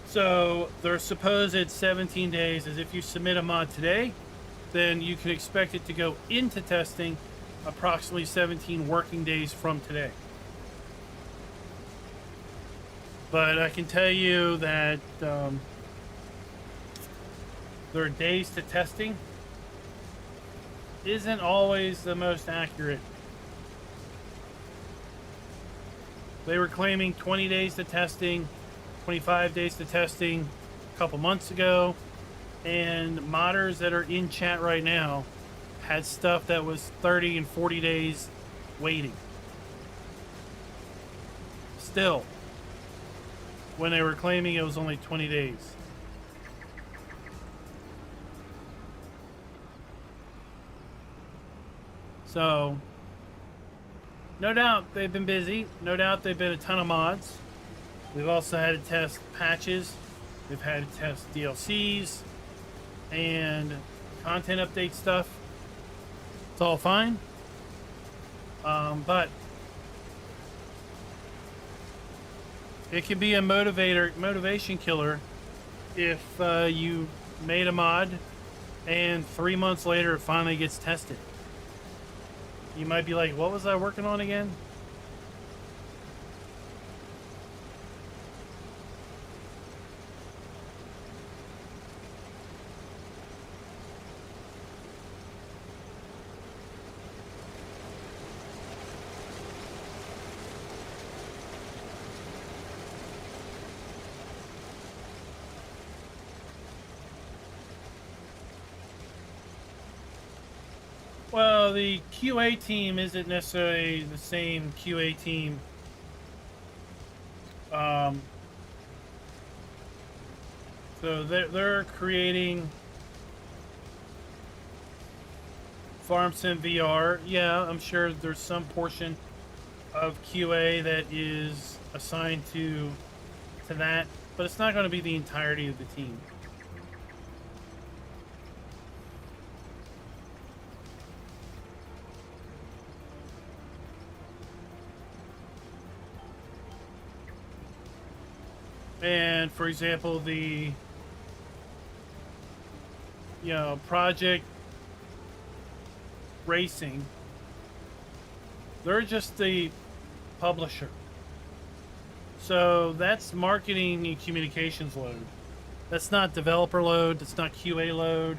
So their supposed 17 days is if you submit a mod today, then you can expect it to go into testing approximately 17 working days from today. But I can tell you that their days to testing isn't always the most accurate. They were claiming 20 days to testing, 25 days to testing a couple months ago, and modders that are in chat right now had stuff that was 30 and 40 days waiting. Still, when they were claiming it was only 20 days. So, no doubt they've been busy. No doubt they've been a ton of mods. We've also had to test patches. We've had to test DLCs and content update stuff. It's all fine. But it can be a motivation killer if you made a mod and 3 months later it finally gets tested. You might be like, what was I working on again? Well, the QA team isn't necessarily the same QA team. So they're creating Farm Sim VR. Yeah, I'm sure there's some portion of QA that is assigned to that, but it's not going to be the entirety of the team. And for example, the Project Racing, they're just the publisher. So that's marketing and communications load. That's not developer load, that's not QA load.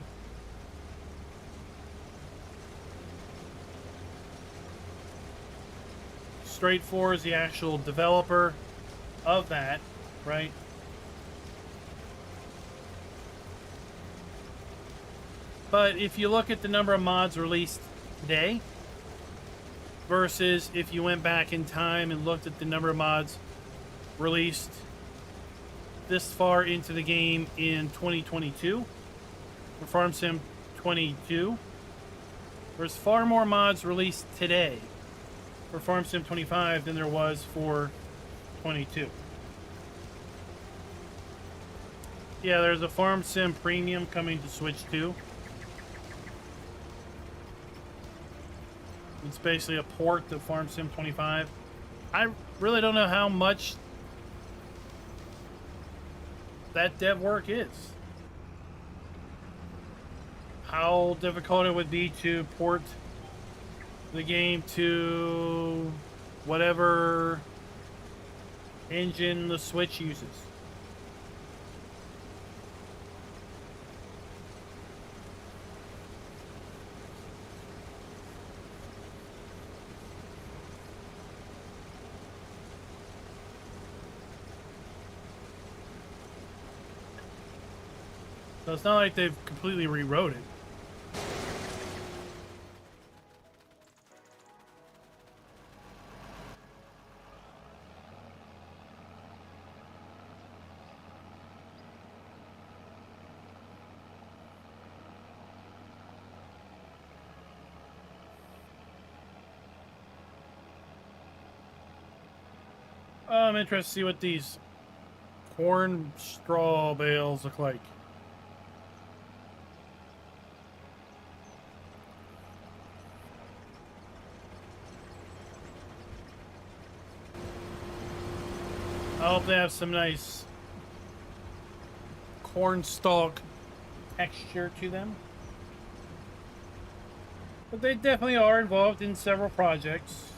Straight 4 is the actual developer of that. Right? But if you look at the number of mods released today versus if you went back in time and looked at the number of mods released this far into the game in 2022 for Farm Sim 22, there's far more mods released today for Farm Sim 25 than there was for 22. Yeah, there's a Farm Sim Premium coming to Switch 2. It's basically a port of Farm Sim 25. I really don't know how much that dev work is. How difficult it would be to port the game to whatever engine the Switch uses. So it's not like they've completely rewrote it. I'm interested to see what these corn straw bales look like. I hope they have some nice corn stalk texture to them. But they definitely are involved in several projects.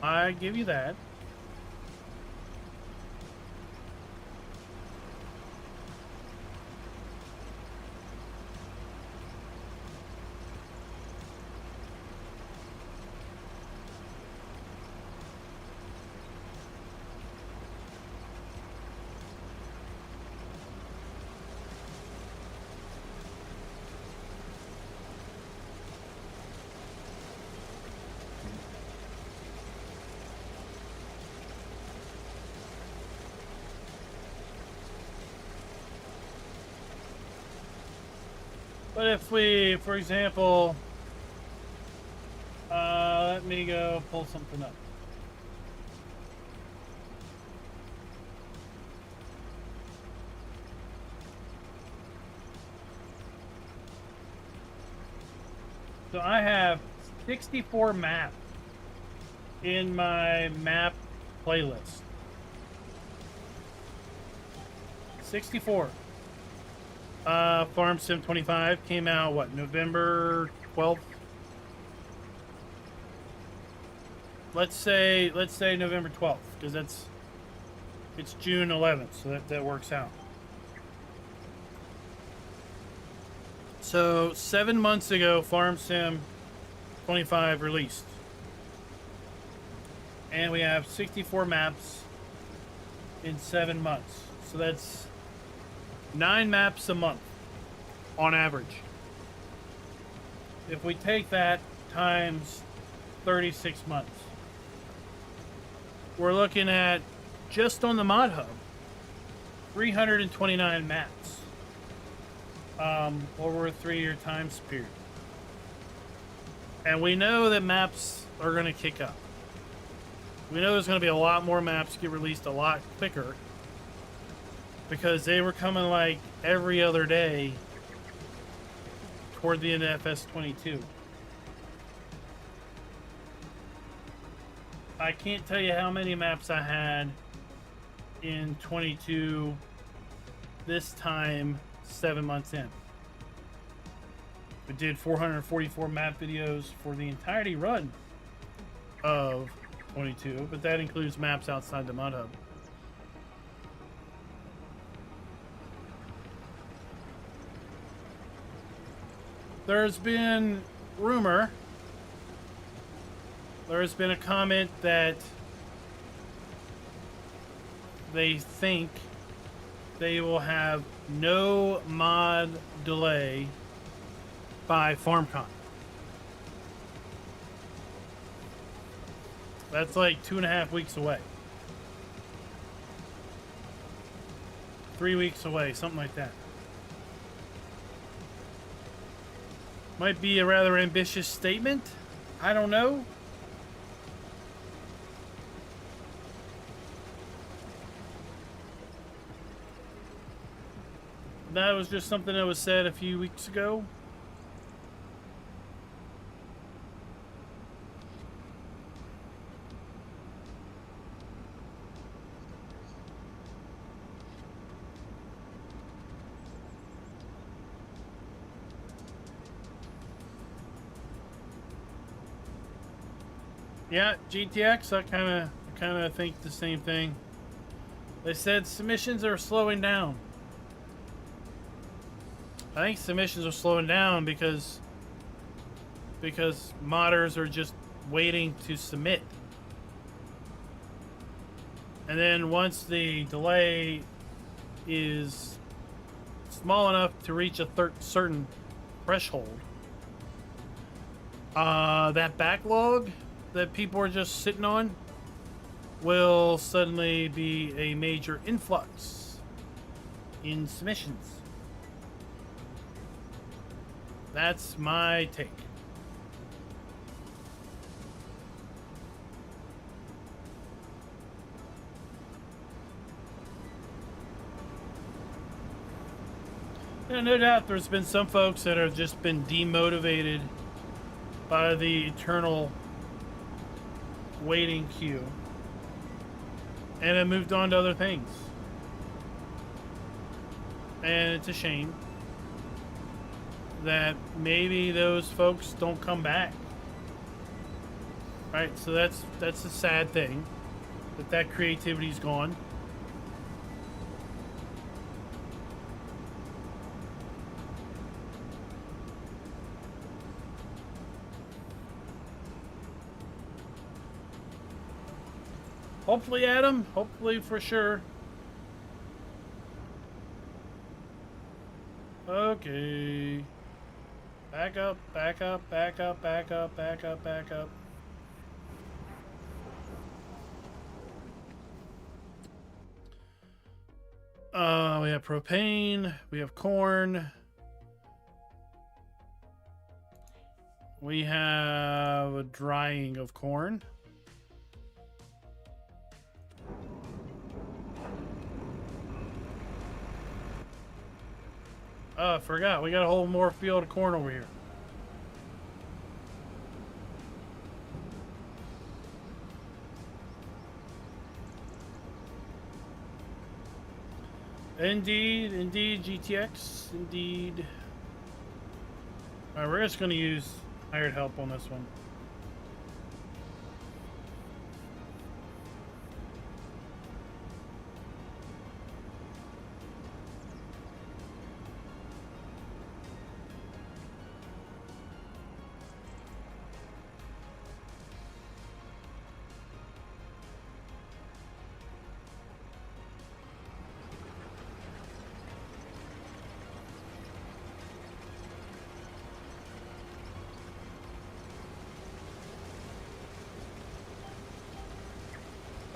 I give you that. But if we, for example, let me go pull something up. So I have 64 maps in my map playlist. 64. Farm Sim 25 came out, what, November 12th? Let's say November 12th, because it's June 11th, so that works out. So 7 months ago, Farm Sim 25 released. And we have 64 maps in 7 months. So that's 9 maps a month on average. If we take that times 36 months, we're looking at, just on the Mod Hub, 329 maps over a 3-year time period. And we know that maps are going to kick up. We know there's going to be a lot more maps get released a lot quicker, because they were coming like every other day toward the end of FS22. I can't tell you how many maps I had in 22 this time 7 months in. We did 444 map videos for the entirety run of 22, but that includes maps outside the Mod Hub. There's been rumor, there's been a comment that they think they will have no mod delay by FarmCon. That's like 2.5 weeks away. 3 weeks away, something like that. Might be a rather ambitious statement. I don't know. That was just something that was said a few weeks ago. Yeah, GTX, I kind of think the same thing. They said submissions are slowing down. I think submissions are slowing down because modders are just waiting to submit. And then once the delay is small enough to reach a certain threshold, that backlog that people are just sitting on will suddenly be a major influx in submissions. That's my take. And no doubt there's been some folks that have just been demotivated by the eternal waiting queue and have moved on to other things. And it's a shame that maybe those folks don't come back. Right? So that's a sad thing that creativity's gone. Hopefully, Adam. Hopefully, for sure. Okay. Back up, back up, back up, back up, back up, back up. We have propane. We have corn. We have a drying of corn. Oh, I forgot. We got a whole more field of corn over here. Indeed, indeed, GTX, indeed. Alright, we're just going to use hired help on this one.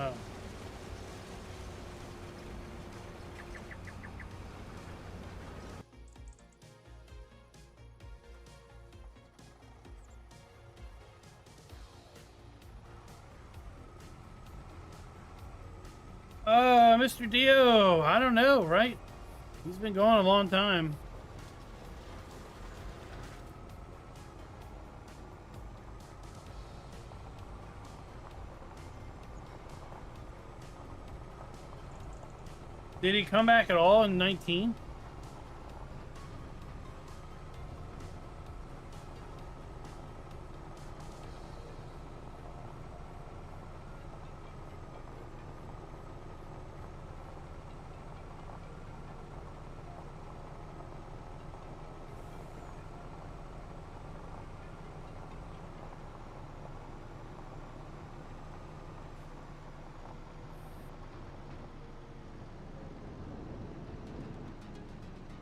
Oh. Mr. Dio, I don't know, right? He's been gone a long time. Did he come back at all in 19?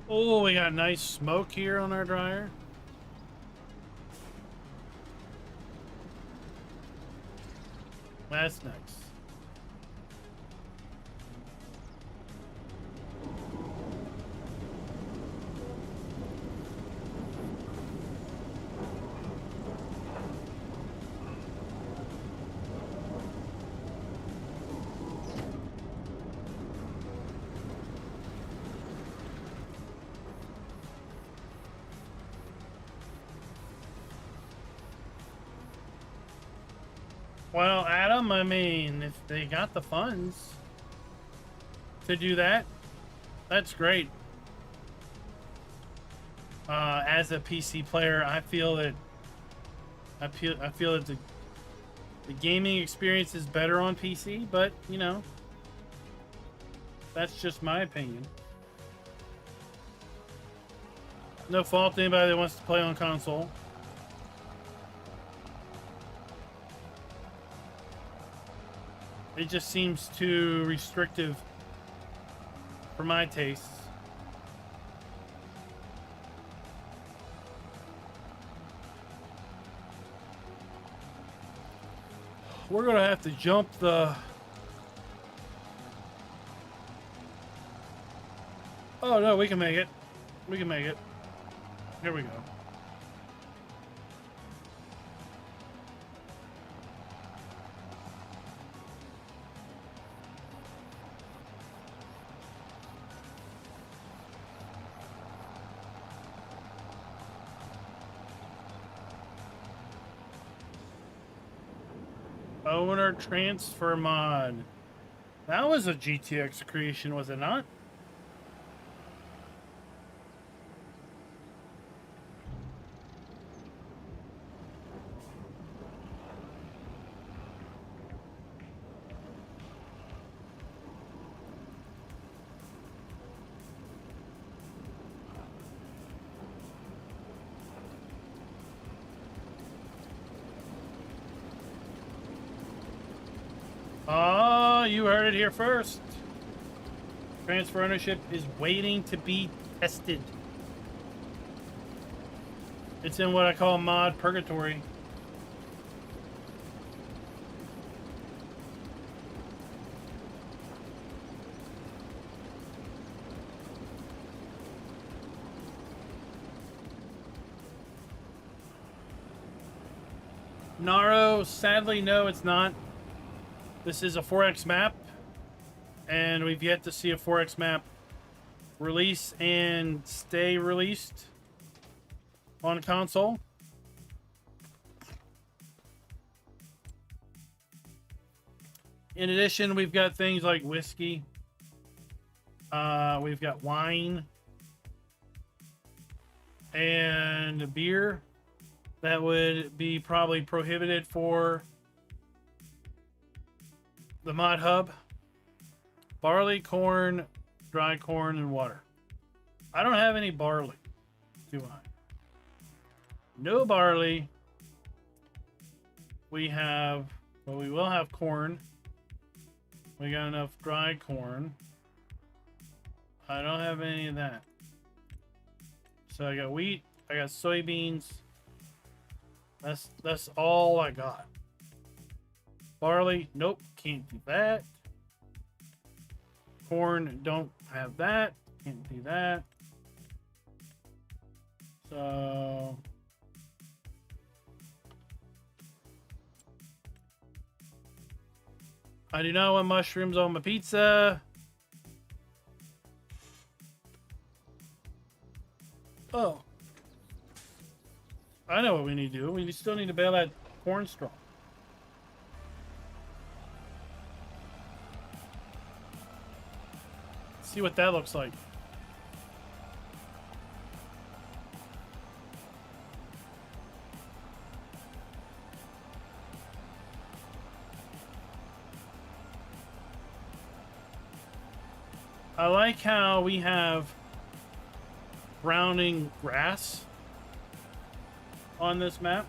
Oh, we got nice smoke here on our dryer. That's nice. Well, Adam, I mean, if they got the funds to do that, that's great. As a PC player, I feel that the gaming experience is better on PC, but you know, that's just my opinion. No fault to anybody that wants to play on console. It just seems too restrictive for my tastes. We're gonna have to jump the... Oh no, we can make it. We can make it. Here we go. Owner transfer mod. That was a GTX creation, was it not? Oh, you heard it here first. Transfer ownership is waiting to be tested. It's in what I call mod purgatory. Naro, sadly, no, it's not. This is a 4X map, and we've yet to see a 4X map release and stay released on console. In addition, we've got things like whiskey. We've got wine and beer that would be probably prohibited for the mod hub. Barley, corn, dry corn, and water. I don't have any barley, do I? No barley. We have, well, we will have corn. We got enough dry corn. I don't have any of that. So I got wheat, I got soybeans. That's all I got. Barley, nope, can't do that. Corn, don't have that, can't do that. So I do not want mushrooms on my pizza. Oh, I know what we need to do. We still need to bale that corn straw. See what that looks like. I like how we have browning grass on this map.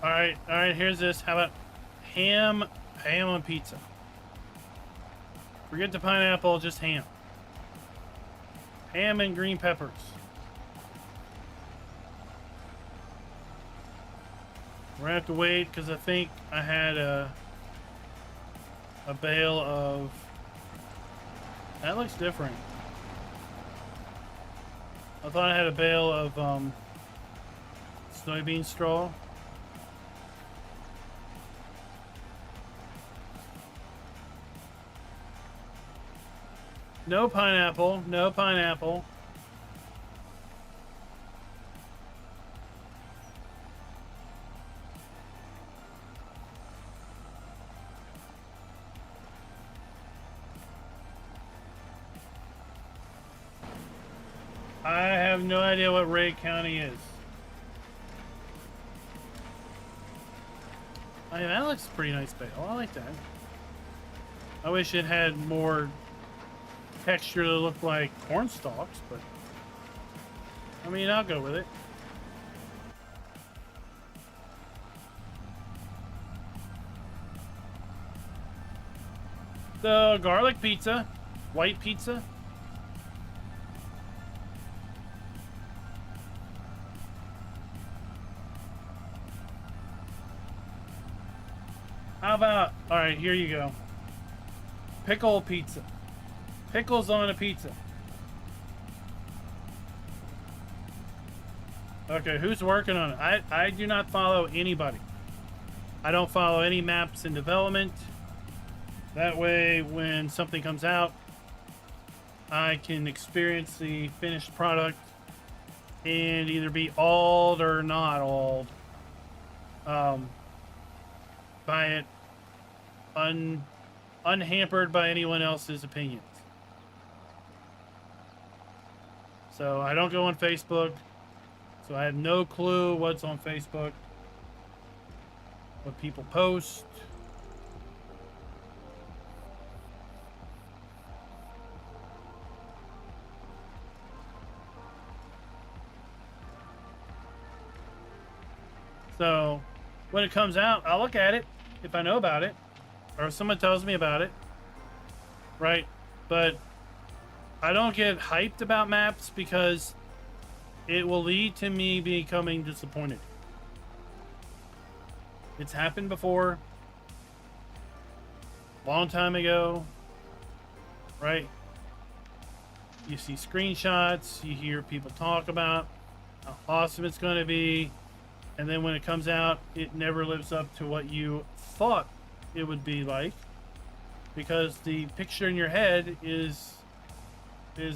All right, here's this. How about ham on pizza? Forget the pineapple, just ham. Ham and green peppers. We're gonna have to wait because I think I had a bale of... That looks different. I thought I had a bale of soybean straw. No pineapple, no pineapple. I have no idea what Ray County is. I mean, that looks a pretty nice bale. I like that. I wish it had more texture that looked like corn stalks, but I mean, I'll go with it. The garlic pizza, white pizza. How about, all right, here you go. Pickle pizza. Pickles on a pizza. Okay, who's working on it? I do not follow anybody. I don't follow any maps in development. That way, when something comes out, I can experience the finished product and either be awed or not awed by it, unhampered by anyone else's opinions. So I don't go on Facebook, so I have no clue what's on Facebook, what people post. So when it comes out, I'll look at it if I know about it, or if someone tells me about it, right? But I don't get hyped about maps because it will lead to me becoming disappointed. It's happened before, long time ago, right? You see screenshots, you hear people talk about how awesome it's going to be, and then when it comes out, it never lives up to what you thought it would be like, because the picture in your head is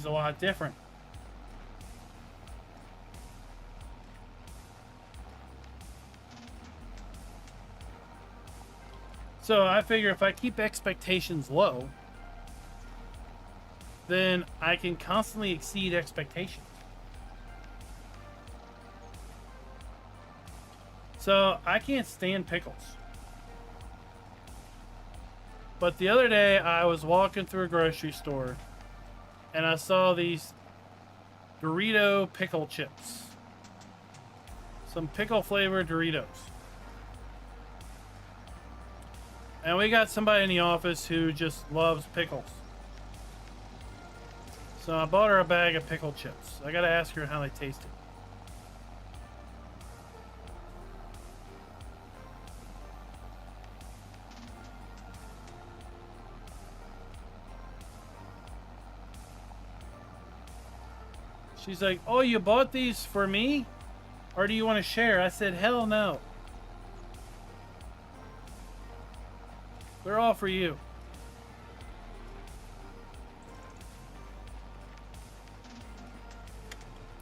a lot different. So I figure if I keep expectations low, then I can constantly exceed expectations. So I can't stand pickles. But the other day I was walking through a grocery store and I saw these Dorito pickle chips. Some pickle flavored Doritos. And we got somebody in the office who just loves pickles. So I bought her a bag of pickle chips. I gotta ask her how they tasted. She's like, oh, you bought these for me? Or do you want to share? I said, hell no. They're all for you.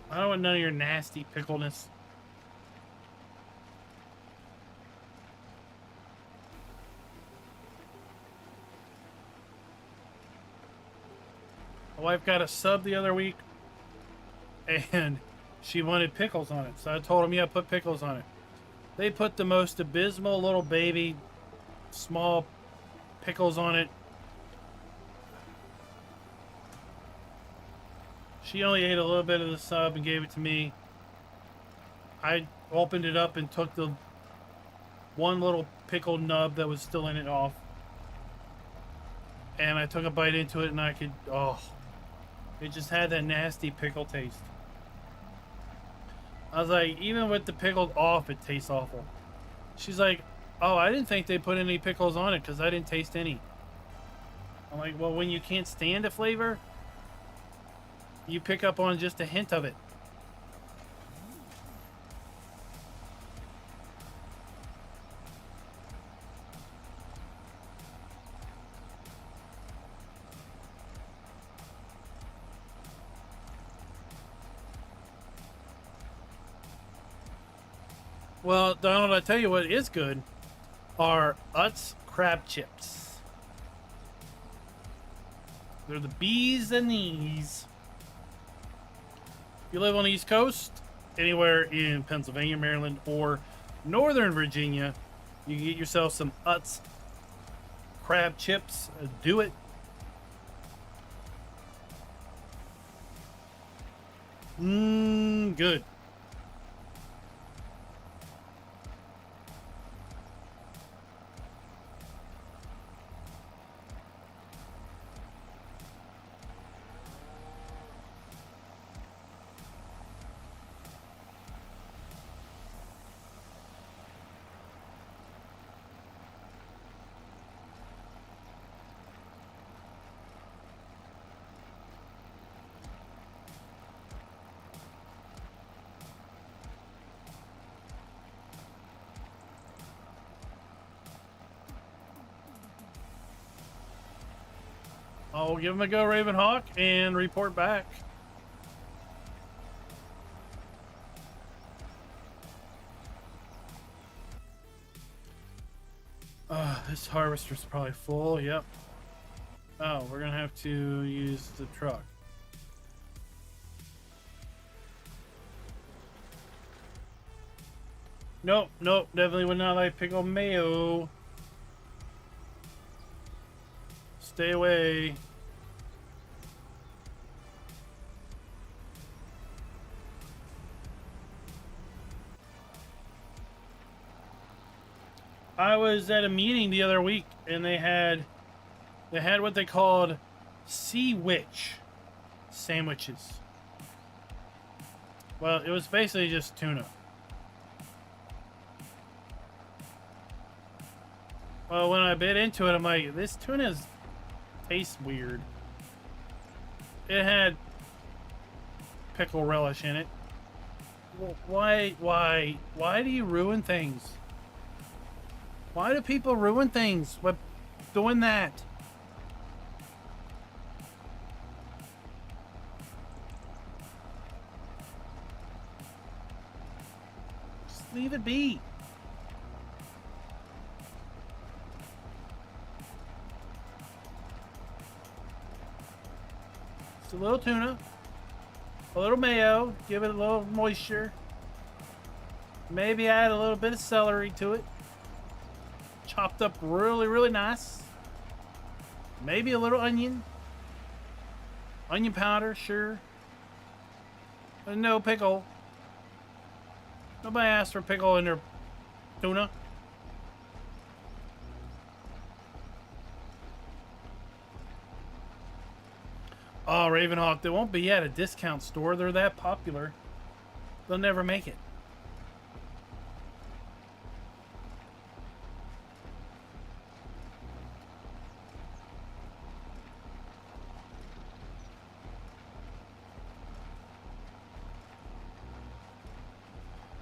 I don't want none of your nasty pickleness. My wife got a sub the other week, and she wanted pickles on it. So I told him, yeah, put pickles on it. They put the most abysmal little baby, small pickles on it. She only ate a little bit of the sub and gave it to me. I opened it up and took the one little pickle nub that was still in it off. And I took a bite into it and I could, oh, it just had that nasty pickle taste. I was like, even with the pickle off, it tastes awful. She's like, oh, I didn't think they put any pickles on it because I didn't taste any. I'm like, well, when you can't stand a flavor, you pick up on just a hint of it. Well, Donald, I tell you what is good are Utz crab chips. They're the bees and knees. If you live on the East Coast, anywhere in Pennsylvania, Maryland, or Northern Virginia, you can get yourself some Utz crab chips. Do it. Good. I'll give him a go, Ravenhawk, and report back. This harvester's probably full, yep. Oh, we're gonna have to use the truck. Nope, nope, definitely would not like pickle mayo. Stay away. I was at a meeting the other week and they had what they called sea witch sandwiches. Well, it was basically just tuna. Well, when I bit into it, I'm like, this tuna tastes weird. It had pickle relish in it. Why do you ruin things? Why do people ruin things with doing that? Just leave it be. Just a little tuna, a little mayo, give it a little moisture. Maybe add a little bit of celery to it. Chopped up really, really nice. Maybe a little onion. Onion powder, sure. But no pickle. Nobody asked for pickle in their tuna. Oh, Ravenhawk, they won't be at a discount store. They're that popular. They'll never make it.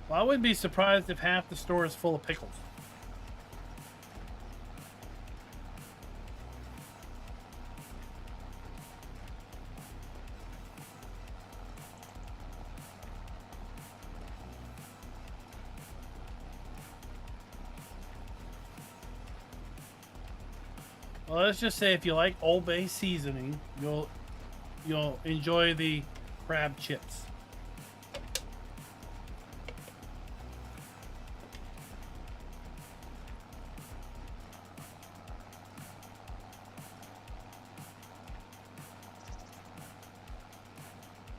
Well, I wouldn't be surprised if half the store is full of pickles. Well, let's just say if you like Old Bay seasoning, you'll enjoy the crab chips.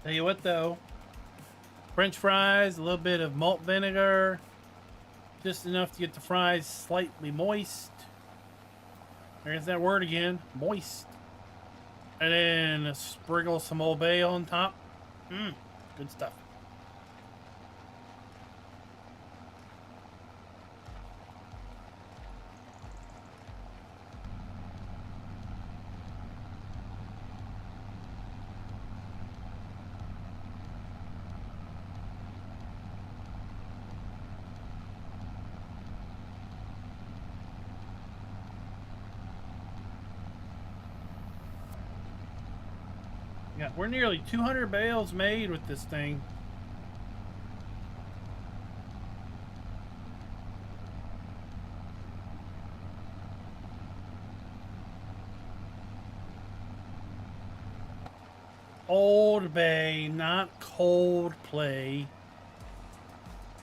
Tell you what though, French fries, a little bit of malt vinegar, Just enough to get the fries slightly moist. There's that word again, moist. And then sprinkle some Old Bay on top. Good stuff. Yeah, we're nearly 200 bales made with this thing. Old Bay, not Coldplay.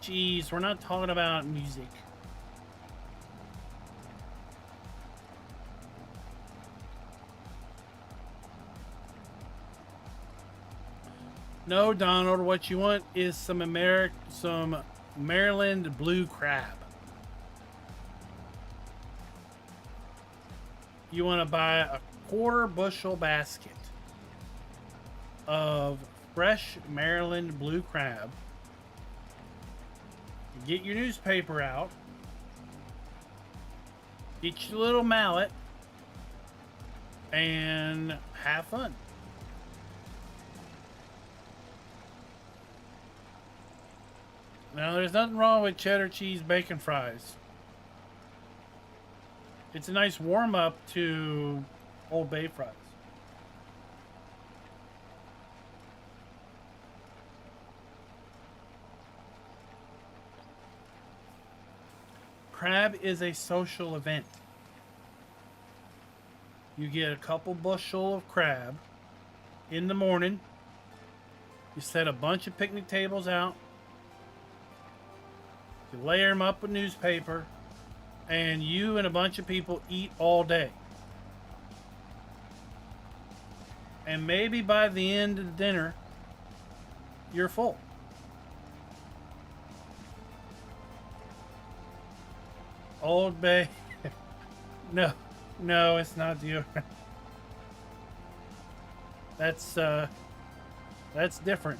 Jeez, we're not talking about music. No, Donald, what you want is some Maryland blue crab. You want to buy a 1/4 bushel basket of fresh Maryland blue crab. Get your newspaper out. Get your little mallet and have fun. Now, there's nothing wrong with cheddar cheese bacon fries. It's a nice warm-up to Old Bay fries. Crab is a social event. You get a couple bushel of crab in the morning. You set a bunch of picnic tables out. You layer them up with newspaper, and you and a bunch of people eat all day. And maybe by the end of the dinner, you're full. Old Bay. No, it's not deodorant. That's different.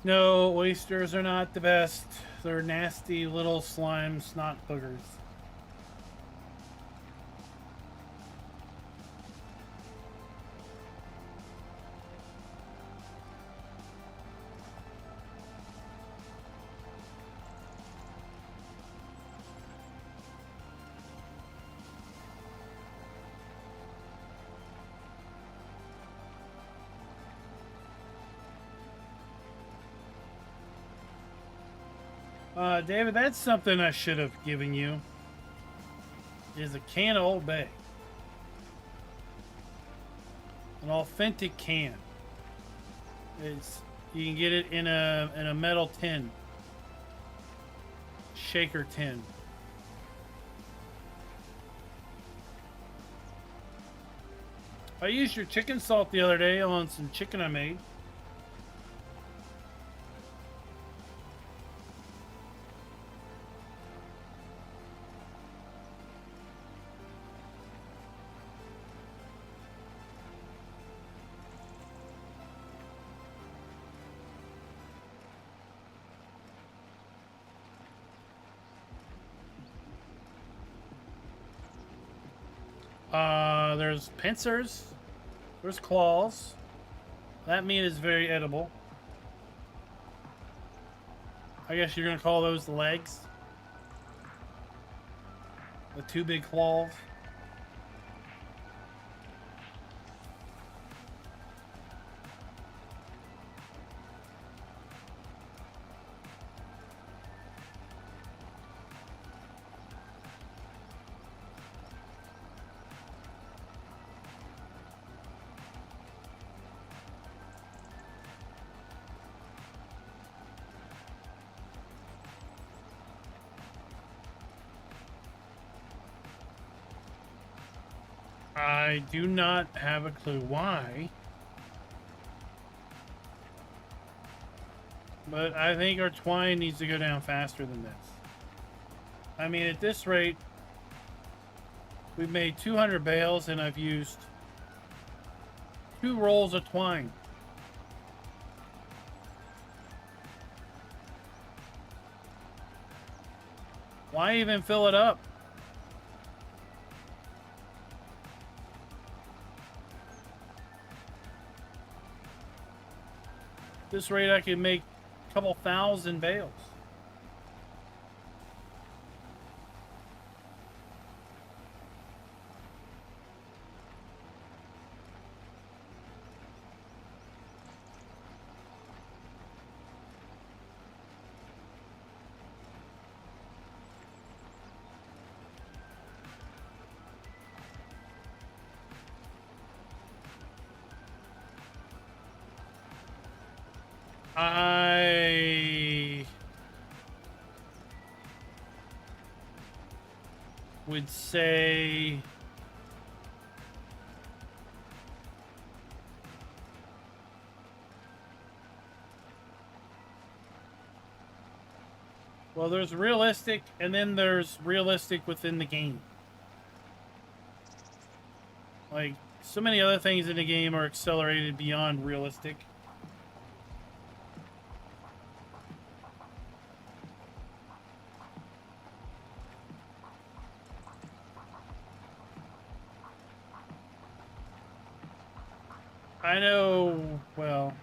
No, oysters are not the best. They're nasty little slime snot boogers. David, that's something I should have given you. Is a can of Old Bay. An authentic can. You can get it in a metal tin. Shaker tin. I used your chicken salt the other day on some chicken I made. There's pincers. There's claws. That meat is very edible. I guess you're gonna call those the legs. The two big claws. I do not have a clue why. But I think our twine needs to go down faster than this. I mean, at this rate, we've made 200 bales and I've used 2 rolls of twine. Why even fill it up? At this rate, I could make a couple thousand bales. I would say well, there's realistic and then there's realistic within the game. Like, so many other things in the game are accelerated beyond realistic. I know, well,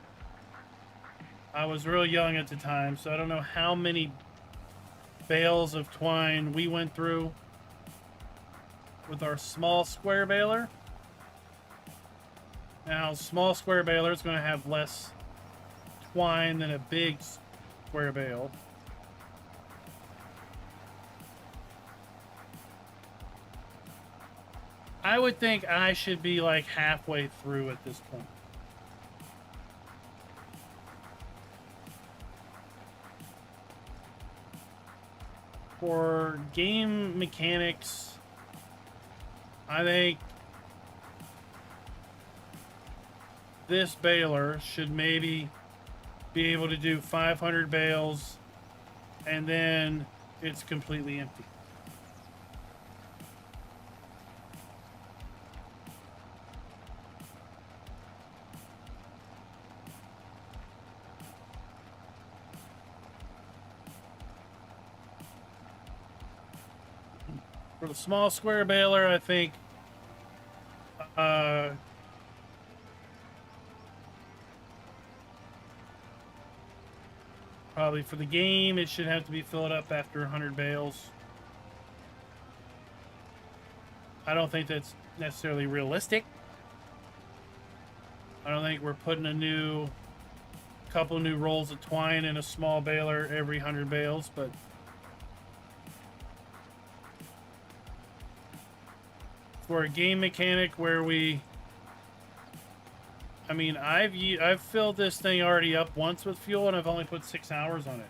I was real young at the time, so I don't know how many bales of twine we went through with our small square baler. Now, small square baler is going to have less twine than a big square bale. I would think I should be like halfway through at this point. For game mechanics, I think this baler should maybe be able to do 500 bales and then it's completely empty. For the small square baler, I think probably for the game, it should have to be filled up after 100 bales. I don't think that's necessarily realistic. I don't think we're putting a couple new rolls of twine in a small baler every 100 bales, but for a game mechanic where I mean, I've filled this thing already up once with fuel and I've only put 6 hours on it.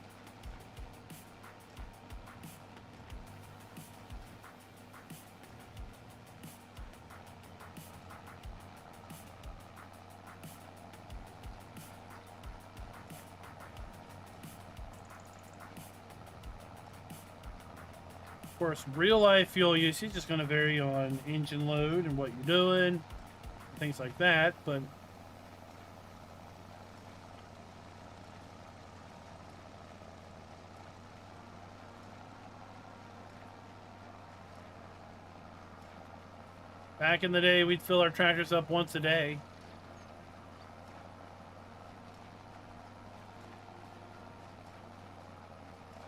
Of course, real life fuel usage is going to vary on engine load and what you're doing, things like that, but back in the day, we'd fill our tractors up once a day.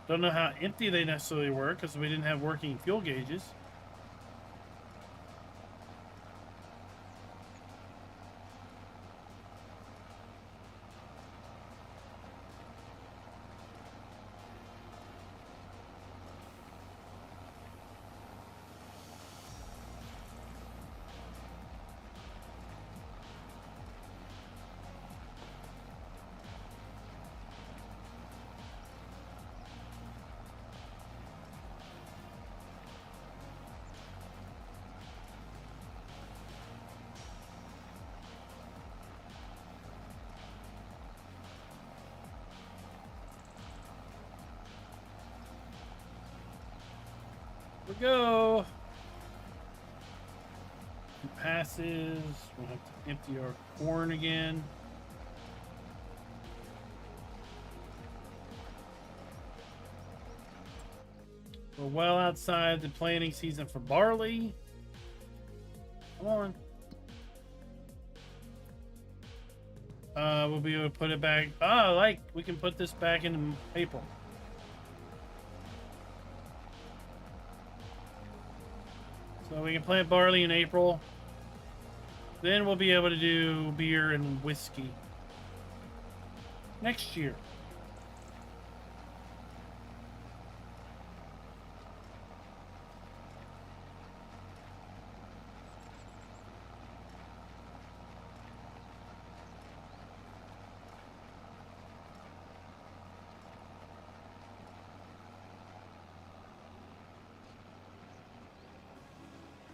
Don't know how empty they necessarily were because we didn't have working fuel gauges. we go. Passes. We'll have to empty our corn again. We're well outside the planting season for barley. Come on. We'll be able to put it back. Oh, like we can put this back in April. So we can plant barley in April. Then we'll be able to do beer and whiskey next year.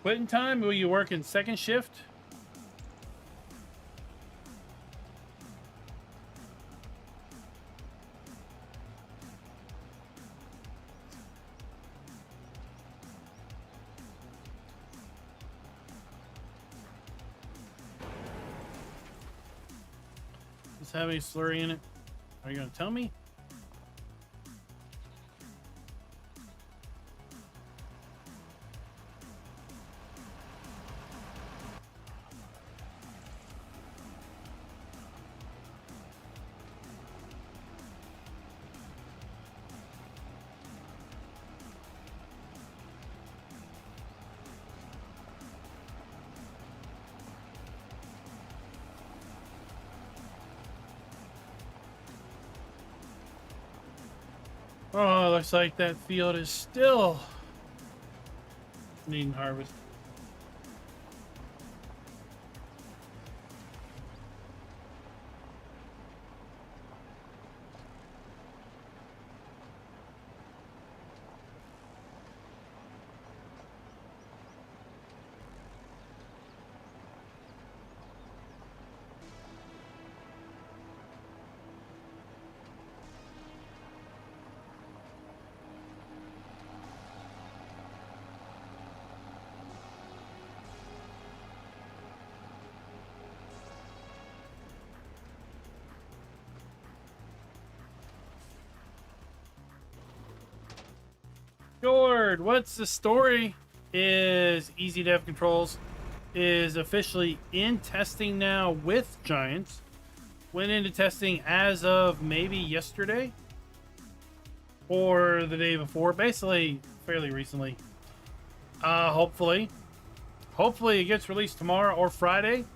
Quitting time? Will you work in second shift? Does it have any slurry in it? Are you going to tell me? Oh, looks like that field is still needing harvest. Gord, what's the story? Is Easy Dev Controls is officially in testing now with Giants. Went into testing as of maybe yesterday or the day before, basically fairly recently. Hopefully it gets released tomorrow or Friday.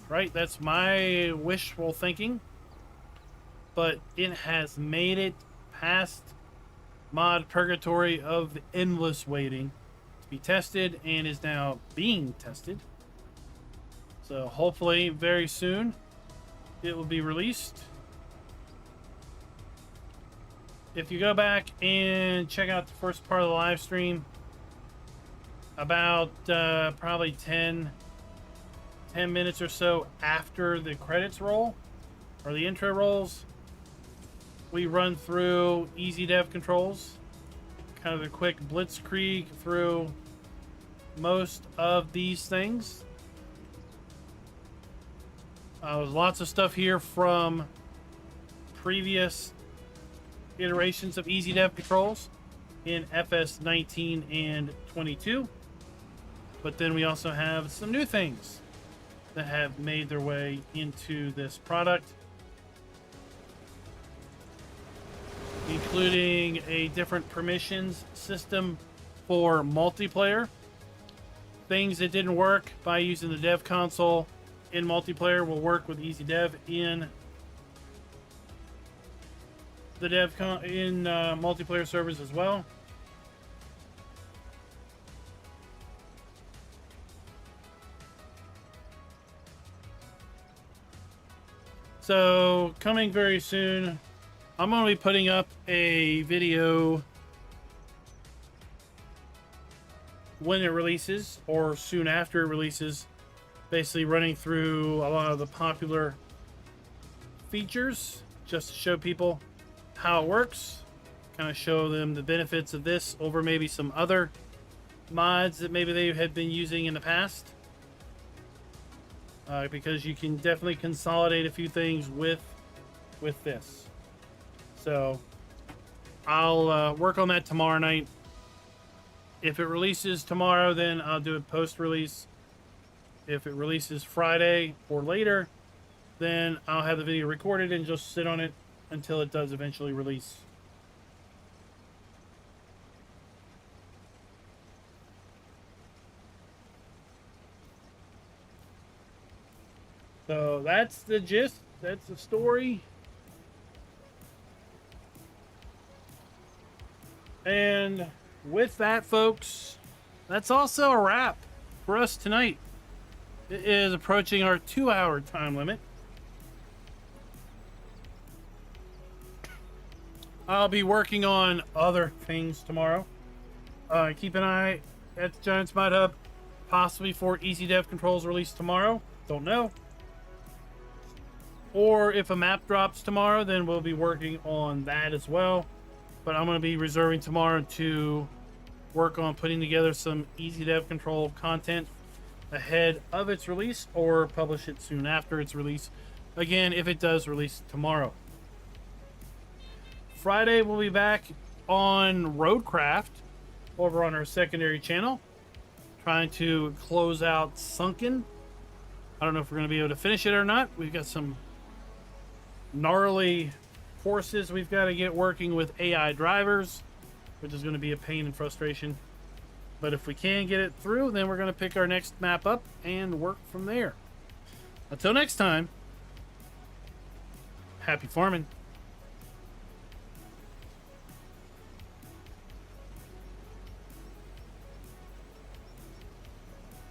Right, that's my wishful thinking. But it has made it past mod purgatory of endless waiting to be tested and is now being tested. So hopefully very soon it will be released. If you go back and check out the first part of the live stream, about probably 10 minutes or so after the credits roll or the intro rolls, we run through Easy Dev Controls, kind of a quick blitzkrieg through most of these things. There's lots of stuff here from previous iterations of Easy Dev Controls in FS 19 and 22. But then we also have some new things that have made their way into this product, including a different permissions system for multiplayer. Things that didn't work by using the dev console in multiplayer will work with Easy Dev in the multiplayer servers as well. So coming very soon, I'm going to be putting up a video when it releases or soon after it releases, basically running through a lot of the popular features just to show people how it works, kind of show them the benefits of this over maybe some other mods that maybe they had been using in the past. Because you can definitely consolidate a few things with this. So I'll work on that tomorrow night. If it releases tomorrow, then I'll do it post-release. If it releases Friday or later, then I'll have the video recorded and just sit on it until it does eventually release. So that's the gist. That's the story. And with that, folks, that's also a wrap for us tonight. It is approaching our 2-hour time limit. I'll be working on other things tomorrow. Keep an eye at the Giants Mod Hub, possibly for Easy Dev Controls release tomorrow. Don't know. Or if a map drops tomorrow, then we'll be working on that as well. But I'm going to be reserving tomorrow to work on putting together some Easy Dev Control content ahead of its release, or publish it soon after its release. Again, if it does release tomorrow. Friday, we'll be back on Roadcraft over on our secondary channel, trying to close out Sunken. I don't know if we're going to be able to finish it or not. We've got some gnarly courses we've got to get working with AI drivers, which is going to be a pain and frustration. But if we can get it through, then we're going to pick our next map up and work from there. Until next time, happy farming.